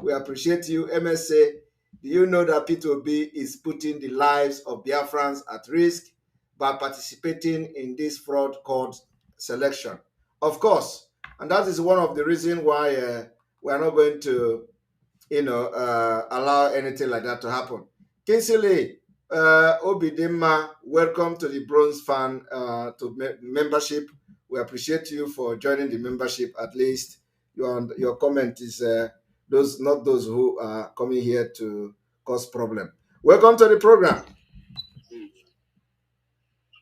We appreciate you. MSA, do you know that P2B is putting the lives of Biafrans at risk by participating in this fraud called selection? Of course, and that is one of the reasons why we are not going to, allow anything like that to happen. Kinsley, Obidimma, welcome to the Bronze Fan membership. We appreciate you for joining the membership. At least your comment is not those who are coming here to cause problem. Welcome to the program.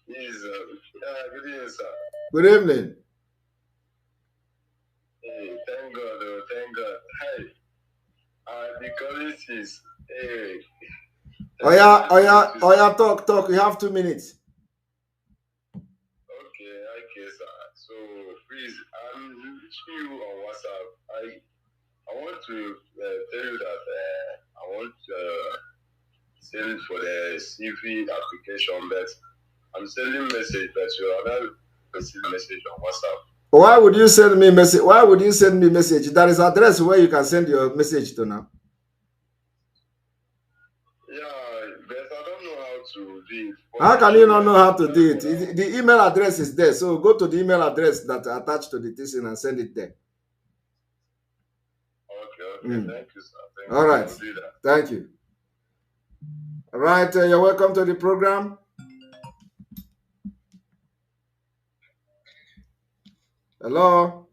Yes, good evening, sir. Good evening. Hey, thank God. Thank God. Hi. Because it is. Hey. Oh yeah, talk. You have 2 minutes. Okay, sir. So please, I'm reaching you on WhatsApp. I want to tell you that I want to send for the CV application, but I'm sending message, but you are not receiving message on WhatsApp. Why would you send me message? Why would you send me message? There is address where you can send your message to now. How can you not know how to do it? The email address is there. So go to the email address that attached to the thing and send it there. Thank you, sir. All right. Thank you. All right, you're welcome to the program. Hello.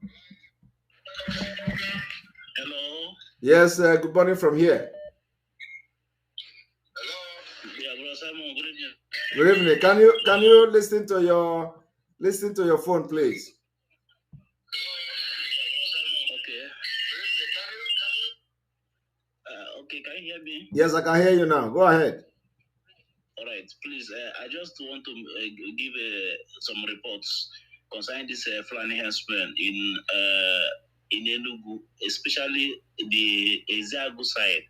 Hello. Yes, good morning from here. Hello. Yeah, Bro Simon, good evening. Good evening. Can you listen to your phone, please? Okay. Okay, can you hear me? Yes, I can hear you now. Go ahead. All right, please. I just want to give some reports concerning this Fulani herdsmen in Enugu, especially the Ezagu side.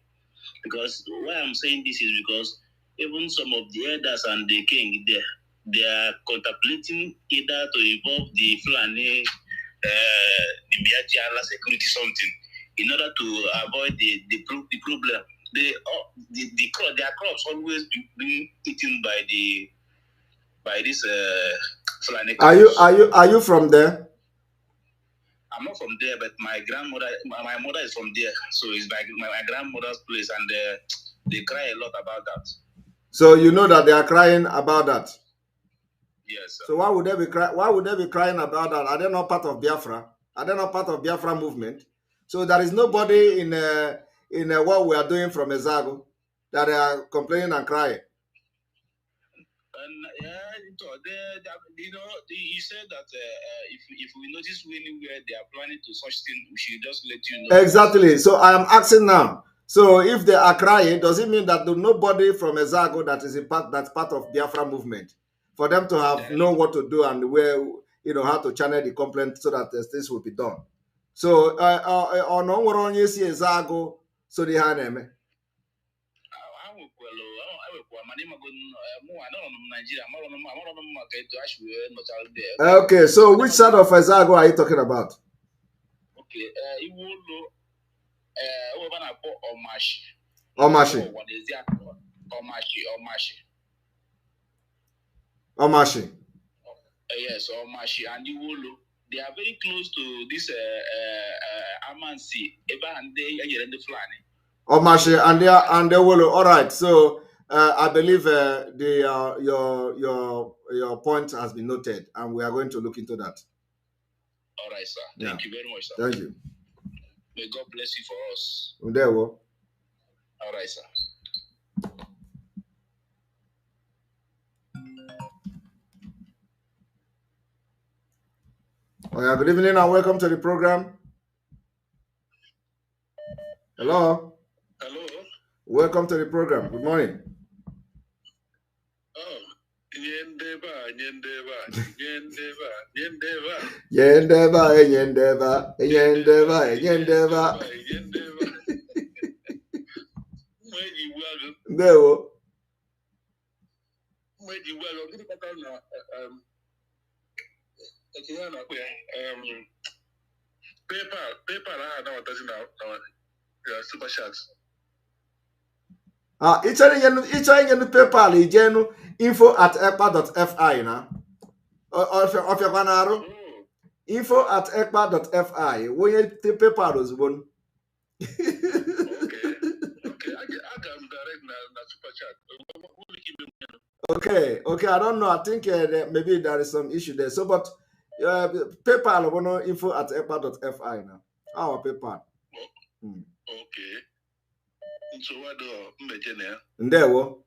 Because why I'm saying this is because even some of the elders and the king, they are contemplating either to involve the Fulani, the Biatiala security something, in order to avoid the problem. Their crops always being eaten by this Fulani. Are you from there? I'm not from there, but my mother is from there, so it's like my grandmother's place, and they cry a lot about that. So you know that they are crying about that. Yes, sir. So why would they be crying about that? Are they not part of Biafra? Are they not part of Biafra movement? So there is nobody in what we are doing from Ezago that they are complaining and crying. And he said that if we notice anywhere they are planning to such thing, we should just let you know. Exactly. So I am asking now. So if they are crying, does it mean that nobody from Ezago that's part of Biafra movement, for them to have know what to do and where how to channel the complaint so that this will be done? So on onye si Ezago so the haneme. Okay, so which side of Ezago are you talking about? Okay, Omashi. Yes, Omashi and Iwolo. They are very close to this Amansi, Eba and the Fulani. Omashi and Iwolo. All right, so I believe your point has been noted, and we are going to look into that. All right, sir. Thank you very much, sir. Thank you. May God bless you for us. There we go. All right, sir. Good evening and welcome to the program. Hello. Hello. Welcome to the program. Good morning. Oh, Yendeba. There. Super chats. It's in the PayPal, info@ekpa.fi now. Of your banner. Info@ekpa.fi. When you take PayPal is one. Okay, I can direct na super chat. Okay, I don't know. I think maybe there is some issue there. So, but PayPal, info@ekpa.fi now. Our PayPal. Okay. So what do you Ndewo.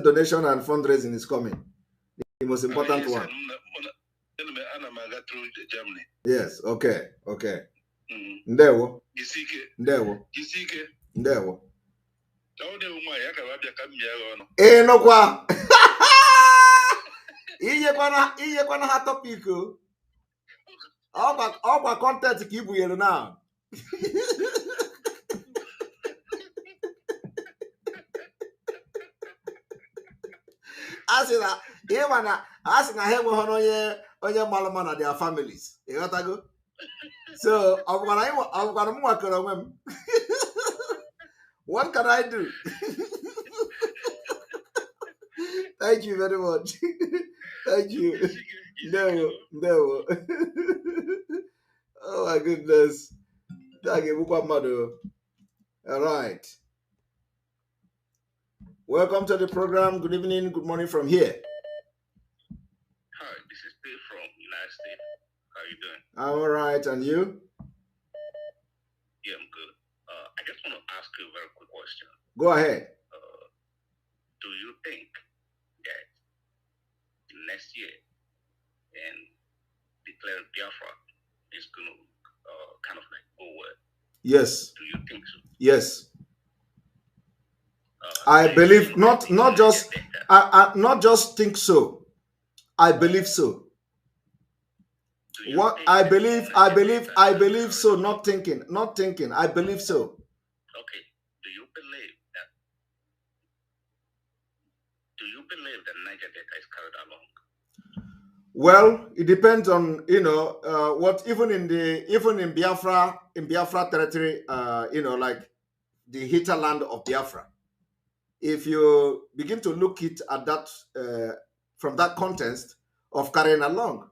Donation and fundraising is coming. The most important one. Yes, okay. Ndewo. Ndewo. Nokwa. Iyekwana ha topic o. Ọgba content ka ibuyere now. Asị na ha enweghị onye malụma na their families. Ịghọtago? So, ọbụkwara m nwakọrọ onwe m. What can I do? Thank you very much. Thank you. No. Oh my goodness. All right. Welcome to the program. Good evening, good morning from here. Hi, this is Dave from United States. How are you doing? I'm all right, and you? Yeah, I'm good. I just want to ask you a very quick question. Go ahead. Do you think that next year and declaring Biafra is going to kind of like go well? Yes. Do you think so? Yes. I believe not just think so. I believe so. What I believe so, not thinking. I believe so. Okay. Do you believe that Niger Delta is carried along? Well, it depends on what even in Biafra territory, like the hinterland of Biafra. If you begin to look it at that from that context of carrying along,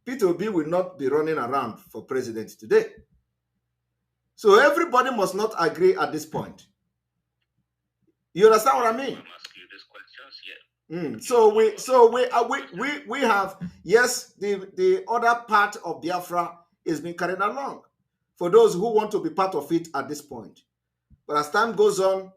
P2B will not be running around for president today. So everybody must not agree at this point. You understand what I mean? I'm asking you these questions, yeah. We have, yes, the other part of Biafra is being carried along for those who want to be part of it at this point. But as time goes on,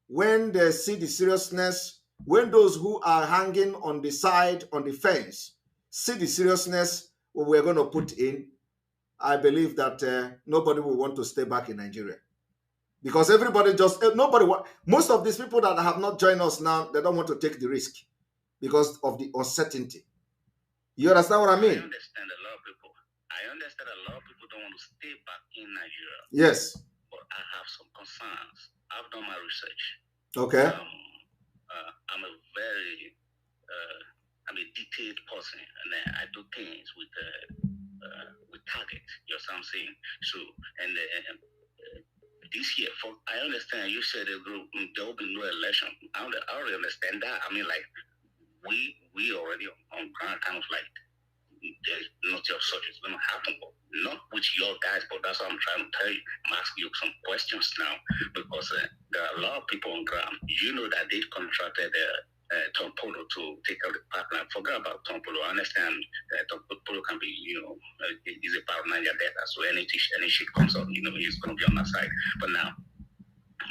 when they see the seriousness, when those who are hanging on the side, on the fence, see the seriousness what we're going to put in, I believe that nobody will want to stay back in Nigeria. Because most of these people that have not joined us now, they don't want to take the risk because of the uncertainty. You understand what I mean? I understand a lot of people don't want to stay back in Nigeria. Yes. But I have some concerns. I've done my research. Okay. I'm a very detailed person, and I do things with target. You know what I'm saying? So, and this year, I understand you said there will be no election. I already understand that. I mean, like we already on ground, kind of like there's nothing of such is going to happen, but not with your guys. But that's what I'm trying to tell you. I'm asking you some questions now because there are a lot of people on ground. You know that they contracted Tom Polo to take out the pipeline. Forget about Tom Polo. I understand that Tom Polo can be, he's a part of Niger Delta. So any shit comes up, he's going to be on that side. But now,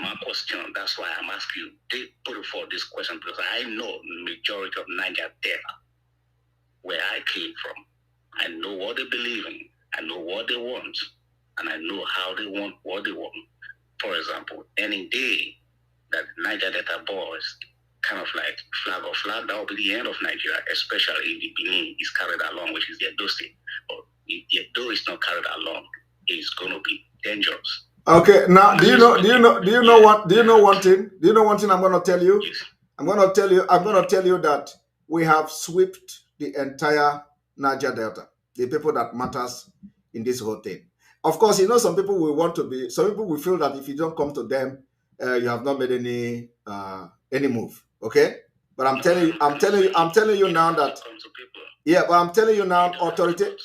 my question, that's why I'm asking you, they put it for this question because I know the majority of Niger Delta, where I came from. I know what they believe in. I know what they want. And I know how they want what they want. For example, any day that Niger Delta boys kind of like flag, that will be the end of Nigeria, especially if the Benin is carried along, which is the Edo state. But if the Edo is not carried along, it's going to be dangerous. Okay, now do you know one thing I'm going to tell you? Yes. I'm going to tell you that we have swept the entire Niger Delta, the people that matters in this whole thing. Of course, some people will feel that if you don't come to them, you have not made any move. Okay? But I'm telling you now that but I'm telling you now, authority. If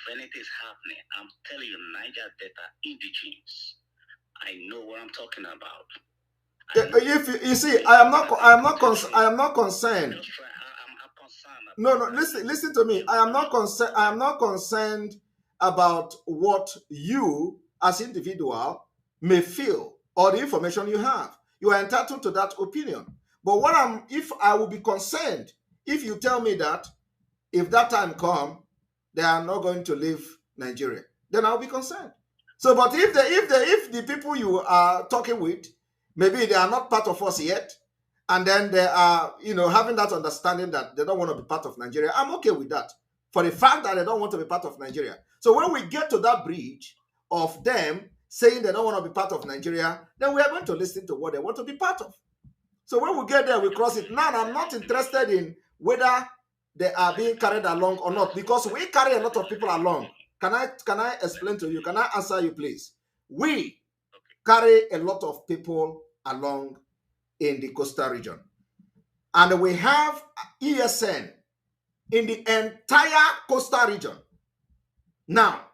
anything is happening, I'm telling you, Niger Delta indigenous. I know what I'm talking about. If you see, I am not concerned. No, listen to me. I am not concerned about what you as individual may feel or the information you have. You are entitled to that opinion. But if I will be concerned if you tell me that if that time come, they are not going to leave Nigeria, then I'll be concerned. So, but if the people you are talking with, maybe they are not part of us yet, and then they are, having that understanding that they don't want to be part of Nigeria, I'm okay with that. For the fact that they don't want to be part of Nigeria. So when we get to that bridge of them saying they don't want to be part of Nigeria, then we are going to listen to what they want to be part of. So when we get there, we cross it. Now, I'm not interested in whether they are being carried along or not, because we carry a lot of people along. Can I explain to you? Can I answer you, please? We carry a lot of people along in the coastal region. And we have ESN in the entire coastal region. Now,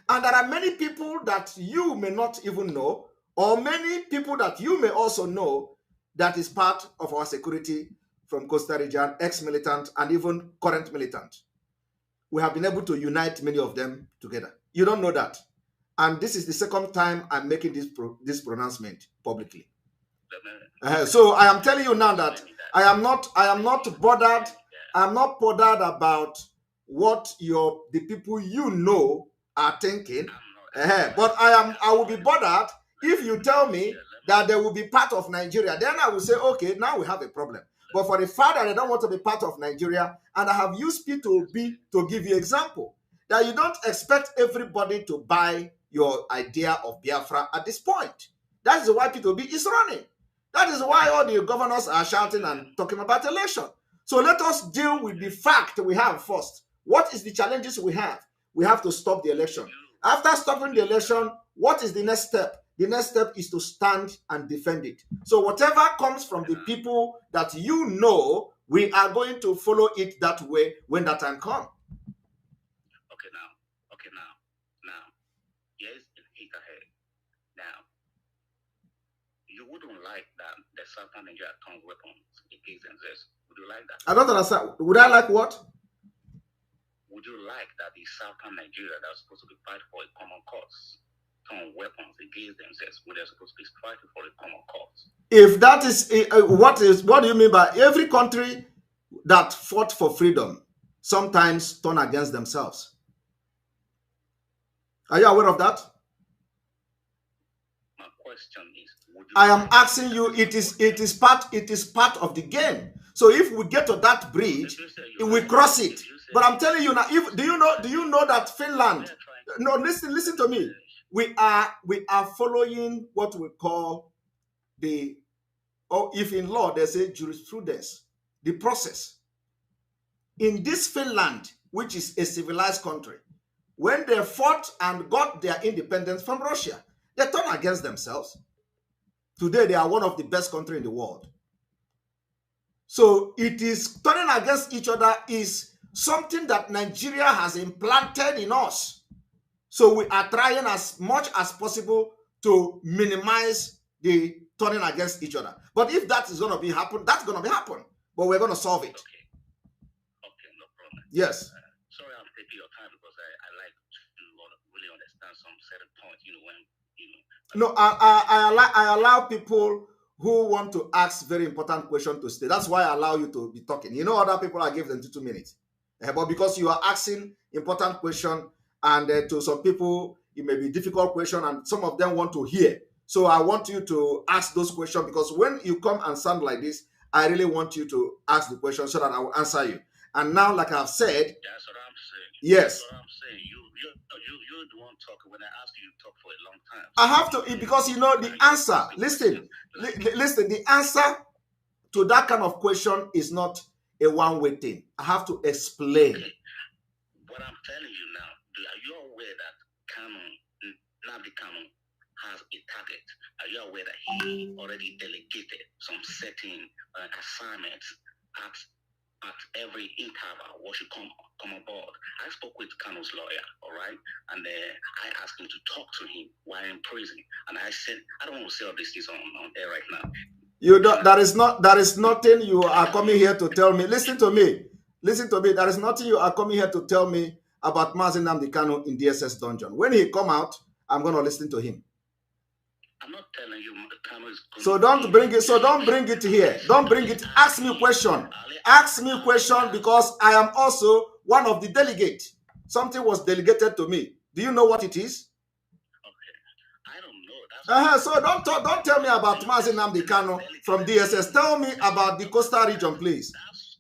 And there are many people that you may not even know, or many people that you may also know that is part of our security from Costa Rica, ex-militant and even current militant. We have been able to unite many of them together. You don't know that. And this is the second time I'm making this pronouncement publicly. So I am telling you now that I am not bothered. I'm not bothered about what the people you know are thinking. But I will be bothered if you tell me that they will be part of Nigeria. Then I will say, okay, now we have a problem. But for the fact that they don't want to be part of Nigeria, and I have used P2B to give you example, that you don't expect everybody to buy your idea of Biafra at this point. That is why P2B is running. That is why all the governors are shouting and talking about election. So let us deal with the fact we have first. What is the challenges we have? We have to stop the election. After stopping the election, what is the next step? The next step is to stand and defend it. So whatever comes from the people that you know, we are going to follow it that way when that time comes. Now, yes, hit ahead. Now, you wouldn't like that the Southern Nigeria turn weapons against themselves. Would you like that? I don't understand. Would I like what? Would you like that the Southern Nigeria that was supposed to be fighting for a common cause turn weapons against themselves when they're supposed to be fighting for a common cause? If that is what do you mean by every country that fought for freedom sometimes turn against themselves? Are you aware of that? My question is, I am asking you, it is part of the game. So if we get to that bridge, we cross it. But I'm telling you now, do you know that Finland? No, listen to me. We are following what we call if in law they say jurisprudence, the process. In this Finland, which is a civilized country, when they fought and got their independence from Russia, they turned against themselves. Today, they are one of the best countries in the world. So it is turning against each other is something that Nigeria has implanted in us. So we are trying as much as possible to minimize the turning against each other. But if that is going to be happen, that's going to be happen. But we're going to solve it. Okay, no problem. Yes. Sorry, I'm taking your time because I like to really understand some certain points. No, I allow people who want to ask very important questions to stay. That's why I allow you to be talking. You know, other people I give them 2 minutes. But because you are asking important questions, and to some people, it may be difficult question, and some of them want to hear. So I want you to ask those questions, because when you come and sound like this, I really want you to ask the question so that I will answer you. And now, like I've said, that's what I'm saying. Yes. That's what I'm saying. You're the one talking when I ask you to talk for a long time. I have to, because you know the answer. Listen, the answer to that kind of question is not a one-way thing. I have to explain. Okay. What I'm telling you now, are you aware that Nnamdi Kanu has a target? Are you aware that he already delegated some certain assignments at every interval what should come on board? I spoke with Kanu's lawyer, all right, and I asked him to talk to him while in prison, and I said, I don't want to say all these things on air right now. You don't. That is nothing you are coming here to tell me. Listen to me. There is nothing you are coming here to tell me about Mazi Nnamdi Kanu in DSS dungeon. When he come out, I'm going to listen to him. I'm not telling you Kanu is going. So don't bring it. So don't bring it here. Don't bring it. Ask me a question. Ask me a question, because I am also one of the delegates. Something was delegated to me. Do you know what it is? Okay, I don't know. So don't tell me about Mazi Nnamdi Kanu from DSS. Tell me about the coastal region, please. That's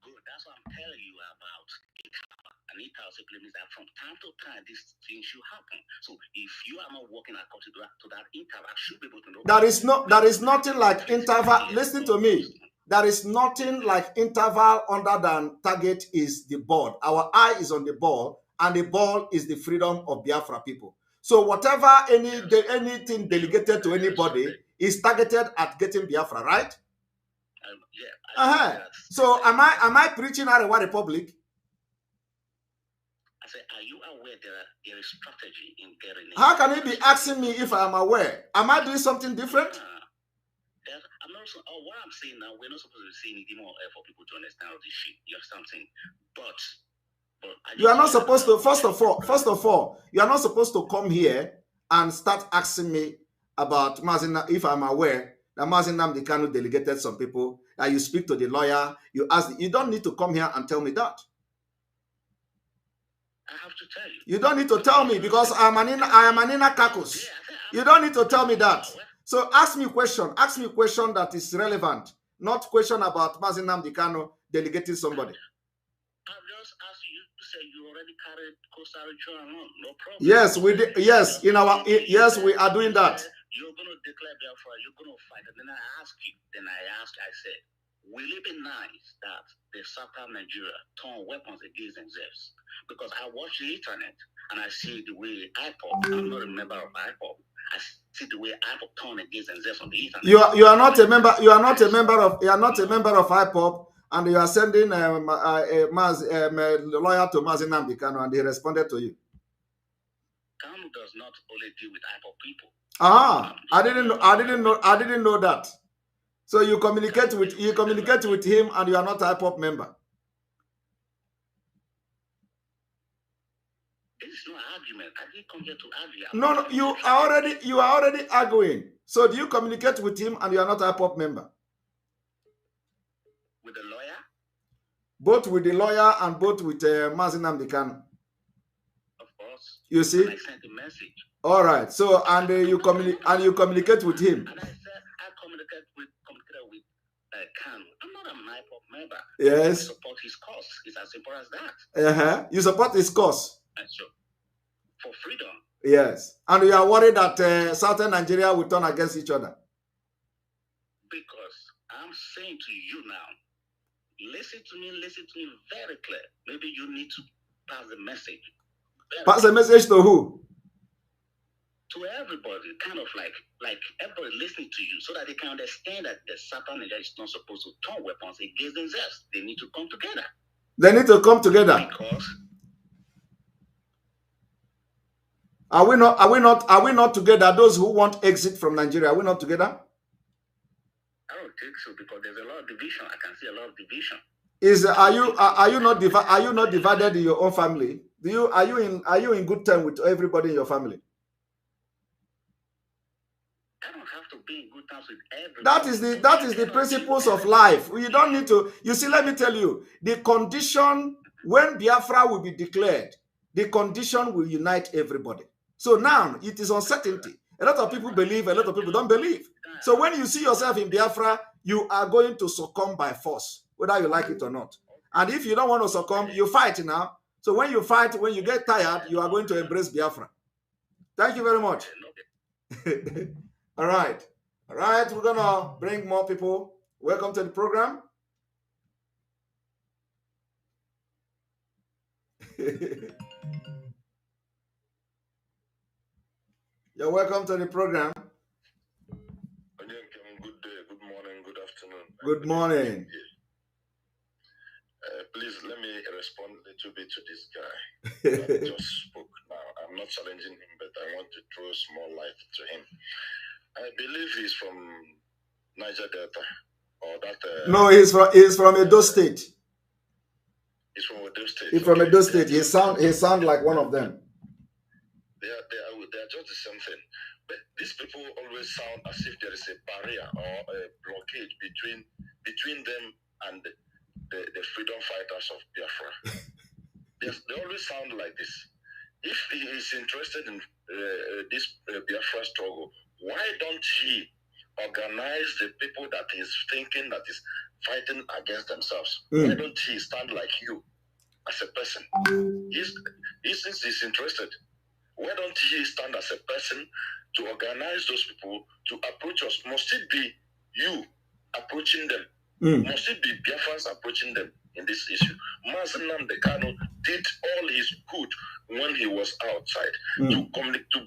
good. That's what I'm telling you about Ekpa. And Ekpa simply means that from time to time, these things should happen. So if you are not working according to that interval, I should be able to know. There is nothing like interval. Listen to me. There is nothing like interval other than target is the ball. Our eye is on the ball, and the ball is the freedom of Biafra people. So whatever anything delegated to anybody is targeted at getting Biafra, right? Yeah. So am I preaching Arewa Republic? I said, are you aware there is strategy in getting it? How can he be asking me if I am aware? Am I doing something different? I'm not. What I'm saying now, we're not supposed to be saying it more for people to understand all this shit. You understand something? But you are not supposed to. First of all, you are not supposed to come here and start asking me about Mazina if I'm aware that Mazin Nnamdi Kanu delegated some people. That you speak to the lawyer, you ask. You don't need to come here and tell me that. I have to tell you. You don't need to tell me because I am an inner caucus. You don't need to tell me that. So ask me a question. Ask me a question that is relevant, not question about Mazin Nnamdi Kanu delegating somebody. I've just asked you to say you already carried Costa Rica along. No problem. Yes, we did. Yes, yes, we are doing that. You're going to declare Biafra. You're going to fight. And then I asked you. I said, will it be nice that the Southern Nigeria turn weapons against themselves? Because I watch the internet and I see the way IPOP, I'm not a member of IPOP, I see the way IPOP turn against themselves on the internet. You are not a member. You are not a member of IPOP, and you are sending a lawyer to Mazin Nnamdi Kanu, and he responded to you. Kanu does not only deal with IPOP people. I didn't know that. So you communicate with him, and you are not an IPOP member. This is not argument. I didn't come here to argue. No, you are already arguing. So do you communicate with him, and you are not an IPOP member? With the lawyer? Both with the lawyer and both with Mazin Nnamdi Kanu. Of course. You see? And I sent a message. All right. So you communicate with him. And I said I communicated with Kanu. I'm not an IPOP member. Yes. I support his cause. It's as simple as that. You support his cause. And so, for freedom. Yes. And you are worried that Southern Nigeria will turn against each other. Because I'm saying to you now, listen to me very clear. Maybe you need to pass the message. Pass the message to who? To everybody, kind of like everybody listening to you, so that they can understand that the Southern Nigeria is not supposed to turn weapons against themselves. They need to come together. They need to come together. Because are we not together? Those who want exit from Nigeria, are we not together? I don't think so, because there's a lot of division. I can see a lot of division. Are you not divided in your own family? Are you in good time with everybody in your family? I don't have to be in good terms with everybody. That is the principles of life. You don't need to. You see, let me tell you, the condition when Biafra will be declared, the condition will unite everybody. So now it is uncertainty. A lot of people believe, a lot of people don't believe. So when you see yourself in Biafra, you are going to succumb by force, whether you like it or not. And if you don't want to succumb, you fight now. So when you fight, when you get tired, you are going to embrace Biafra. Thank you very much. All right. We're going to bring more people. Welcome to the program. You're welcome to the program. Good day, good morning, good afternoon. Good morning. Please let me respond a little bit to this guy that just spoke now. I'm not challenging him, but I want to throw small light to him. I believe he's from Niger Delta, or that. No, he's from Edo State. He's from Edo State. He's from Edo State. He sound like one of them. They are just the same thing. But these people always sound as if there is a barrier or a blockade between them and the freedom fighters of Biafra. They always sound like this. If he is interested in this Biafra struggle, why don't he organize the people that he's thinking that is fighting against themselves? Why don't he stand like you as a person? Since he's interested, why don't he stand as a person to organize those people to approach us? Must it be you approaching them? Must it be Biafrans approaching them in this issue? Mazin Nnamdi Kanu did all his good when he was outside to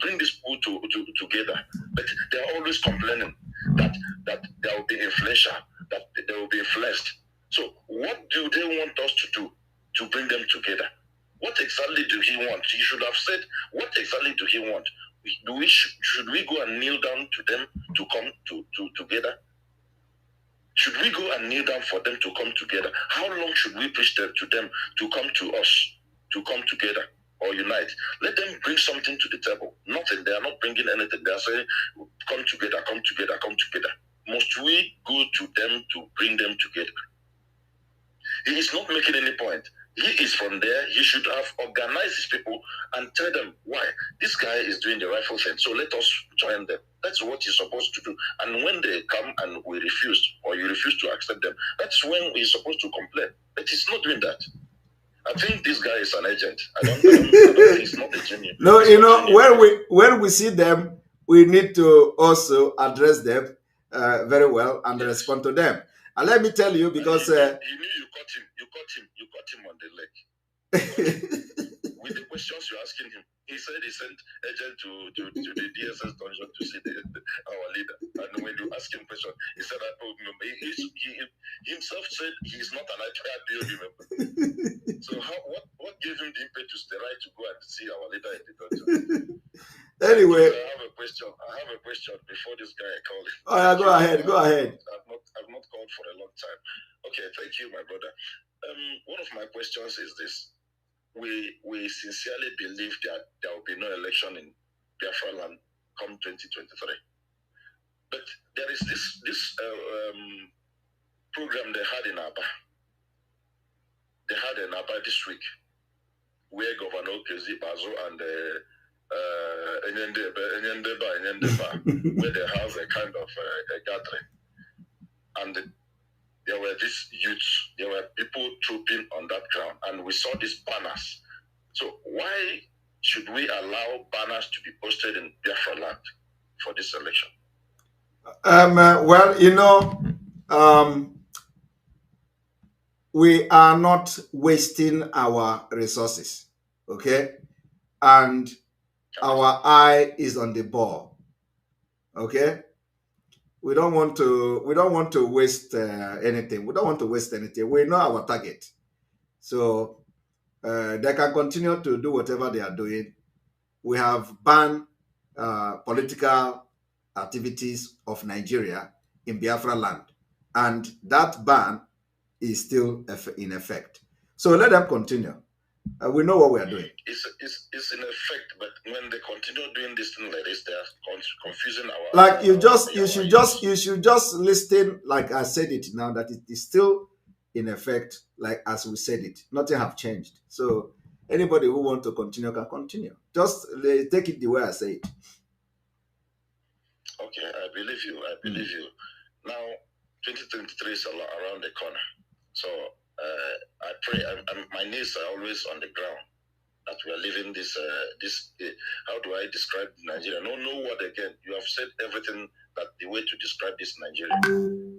bring these people together. But they're always complaining that there will be inflation, that they will be influenced. So what do they want us to do to bring them together? What exactly do he want? He should have said, what exactly do he want? Should we go and kneel down to them to come together? Should we go and kneel down for them to come together? How long should we preach to them to come to us, to come together or unite? Let them bring something to the table. Nothing. They are not bringing anything. They are saying, come together, come together, come together. Must we go to them to bring them together? He is not making any point. He is from there. He should have organized his people and tell them why. This guy is doing the rightful thing. So let us join them. That's what he's supposed to do. And when they come and we refuse, or you refuse to accept them, that's when he's supposed to complain. But he's not doing that. I think this guy is an agent. I don't think he's not a genius. No, when we see them, we need to also address them very well and respond to them. And let me tell you, because he knew you caught him on the leg. With the questions you're asking him, he said he sent agent to the DSS dungeon to see our leader. And when you ask him questions, he said, he himself said he's not an IPOB member. So what gave him the impetus, the right to go and see our leader in the dungeon? Anyway, I have a question before this guy called. Oh, yeah, go ahead. I've not called for a long time. Okay, thank you, my brother. One of my questions is this: we sincerely believe that there will be no election in Biafra land come 2023, but there is this program they had in Aba. They had in Aba this week, where Governor Kezi Bazo and where they have a kind of a gathering, and there were these youths, there were people trooping on that ground, and we saw these banners. So why should we allow banners to be posted in Biafra land for this election? Well, we are not wasting our resources, okay? And our eye is on the ball, okay? We don't want to waste anything. We don't want to waste anything. We know our target, so they can continue to do whatever they are doing. We have banned political activities of Nigeria in Biafra land, and that ban is still in effect. So let them continue. We know what we are doing. It's in effect, but when they continue doing this thing like this, they are confusing our. Like you should just listen, like I said it now, that it is still in effect, like as we said it. Nothing have changed. So anybody who wants to continue can continue. Just take it the way I say it. Okay, I believe you. I believe you. Now, 2023 is around the corner. So I pray, my knees are always on the ground, that we are living this, how do I describe Nigeria? No word again. You have said everything, that the way to describe this Nigeria.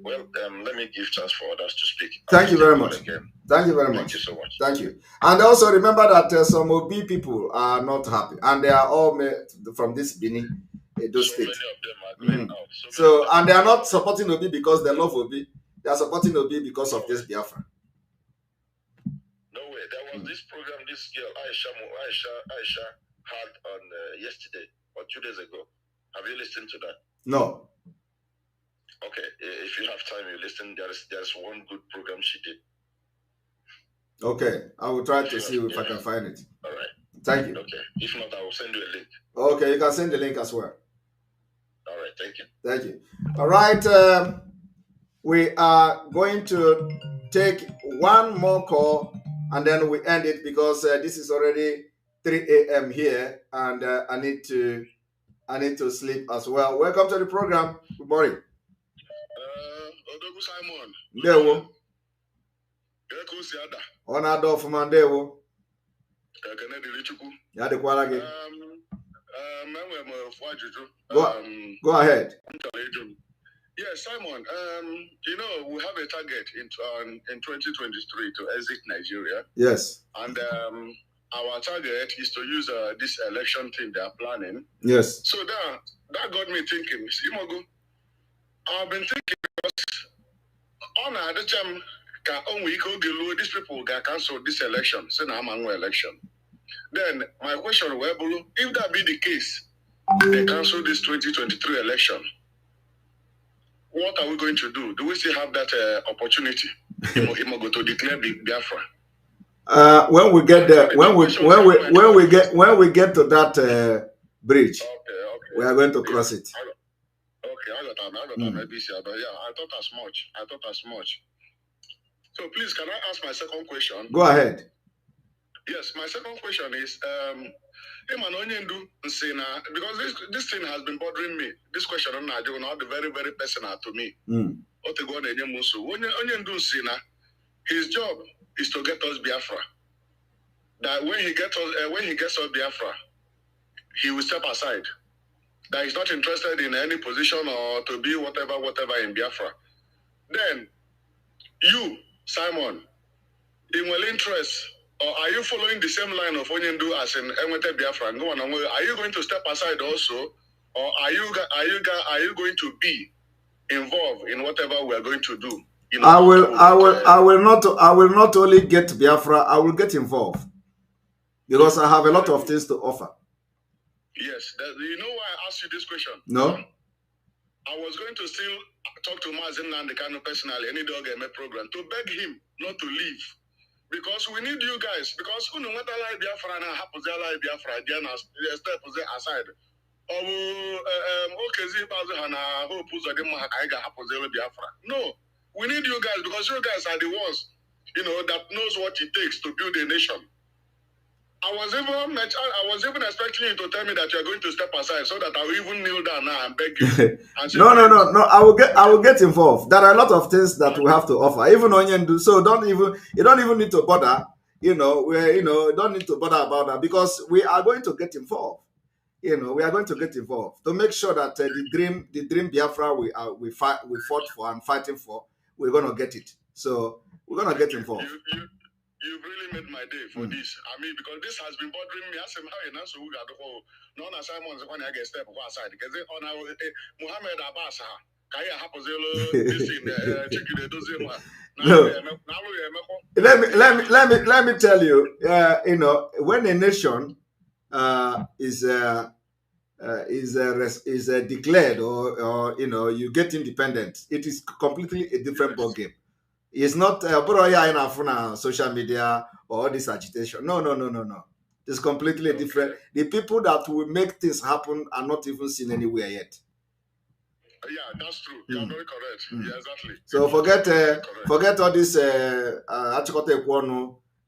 Well, let me give chance for others to speak. Thank you very much. Thank you very much. Thank you so much. Thank you. And also remember that some OB people are not happy, and they are all from this Benin, Edo State. Many of them are going out. So, and they are not supporting Obi because they love Obi. They are supporting Obi because of this Biafra. No way. There was this program this girl, Aisha had on yesterday or 2 days ago. Have you listened to that? No. Okay. If you have time, you listen. There's one good program she did. Okay. I will try to see if I can find it. All right. Thank you. Okay. If not, I will send you a link. Okay. You can send the link as well. All right. Thank you. Thank you. All right. We are going to take one more call and then we end it, because this is already 3 a.m. here, and I need to sleep as well. Welcome to the program. Good morning. Odogu Simon. Ndewo. Ona do fuma ndewo. Ya de kwala gị. Go ahead. Yes, Simon. We have a target in 2023 to exit Nigeria. Yes. And our target is to use this election thing they are planning. Yes. So that got me thinking. Simogo, I've been thinking, because on the time, these people can cancel this election. Say now I'm election. Then my question, if that be the case, they cancel this 2023 election, what are we going to do? Do we still have that opportunity? Imo go to declare Biafra. When we get there, when we get to that bridge, we are going to cross it. Okay, I got maybe, but yeah, I thought as much. So please, can I ask my second question? Go ahead. Yes, my second question is, because this thing has been bothering me. This question on Nigeria, the very, very personal to me. His job is to get us Biafra. That when he gets us Biafra, he will step aside. That he's not interested in any position or to be whatever in Biafra. Then, you, Simon, in well interest, or are you following the same line of Onyendu as in Enwete Biafra? Are you going to step aside also, or are you going to be involved in whatever we are going to do? I will not only get Biafra, I will get involved because I have a lot of things to offer. Yes, you know why I asked you this question? No. I was going to still talk to Mazin Nandekano personally, any dog program, to beg him not to leave. Because we need you guys. Because who know what I like Biafra and happens I like Biafra, then step aside. No, we need you guys because you guys are the ones, that knows what it takes to build a nation. I was even expecting you to tell me that you are going to step aside so that I will even kneel down now and beg you. No. I will get involved. There are a lot of things that we have to offer, even Onyendu. So you don't even need to bother. Don't need to bother about that because we are going to get involved. We are going to get involved to make sure that the dream Biafra we fought for and fighting for, we're going to get it. So we're going to get involved. You've really made my day for this. I mean, because this has been bothering me. I said, how you know so we got the whole Simon's when I get step aside because on our Muhammad Abbas, Kaya Hapozelo, this in let me tell you, when a nation is declared or you get independent, it is completely a different ballgame. It's not social media or all this agitation. No. It's completely different. The people that will make things happen are not even seen anywhere yet. Yeah, that's true. You're very correct. Yeah, exactly. So forget all this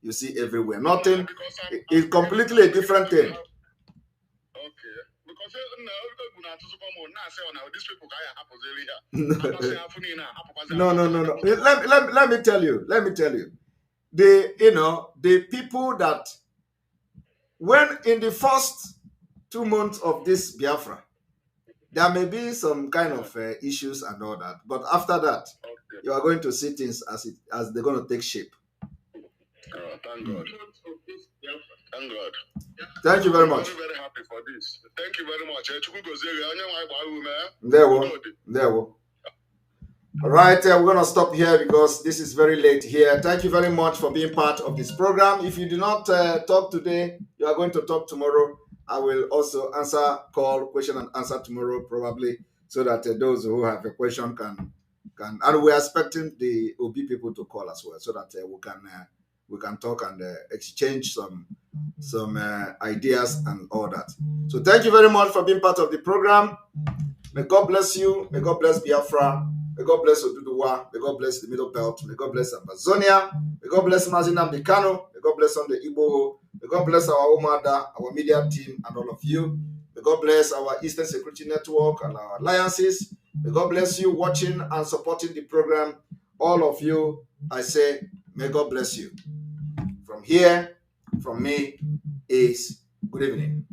you see everywhere. Nothing. It's completely a different thing. No. Let me tell you. The people that when in the first 2 months of this Biafra, there may be some kind of issues and all that, but after that, you are going to see things as they're going to take shape. Thank God. Thank God. Thank you very much. I'm very happy for this. Thank you very much. There we go. All right, we're going to stop here because this is very late here. Thank you very much for being part of this program. If you do not talk today, you are going to talk tomorrow. I will also question and answer tomorrow probably, so that those who have a question can, and we are expecting the OB people to call as well, so that we can talk and exchange some ideas and all that. So thank you very much for being part of the program. May God bless you. May God bless Biafra. May God bless Oduduwa. May God bless the Middle Belt. May God bless Amazonia. May God bless Mazina Bikano. May God bless on the Igbo. May God bless our Omada, our media team, and all of you. May God bless our Eastern Security Network and our alliances. May God bless you watching and supporting the program. All of you, I say, may God bless you. From here, from me, is good evening.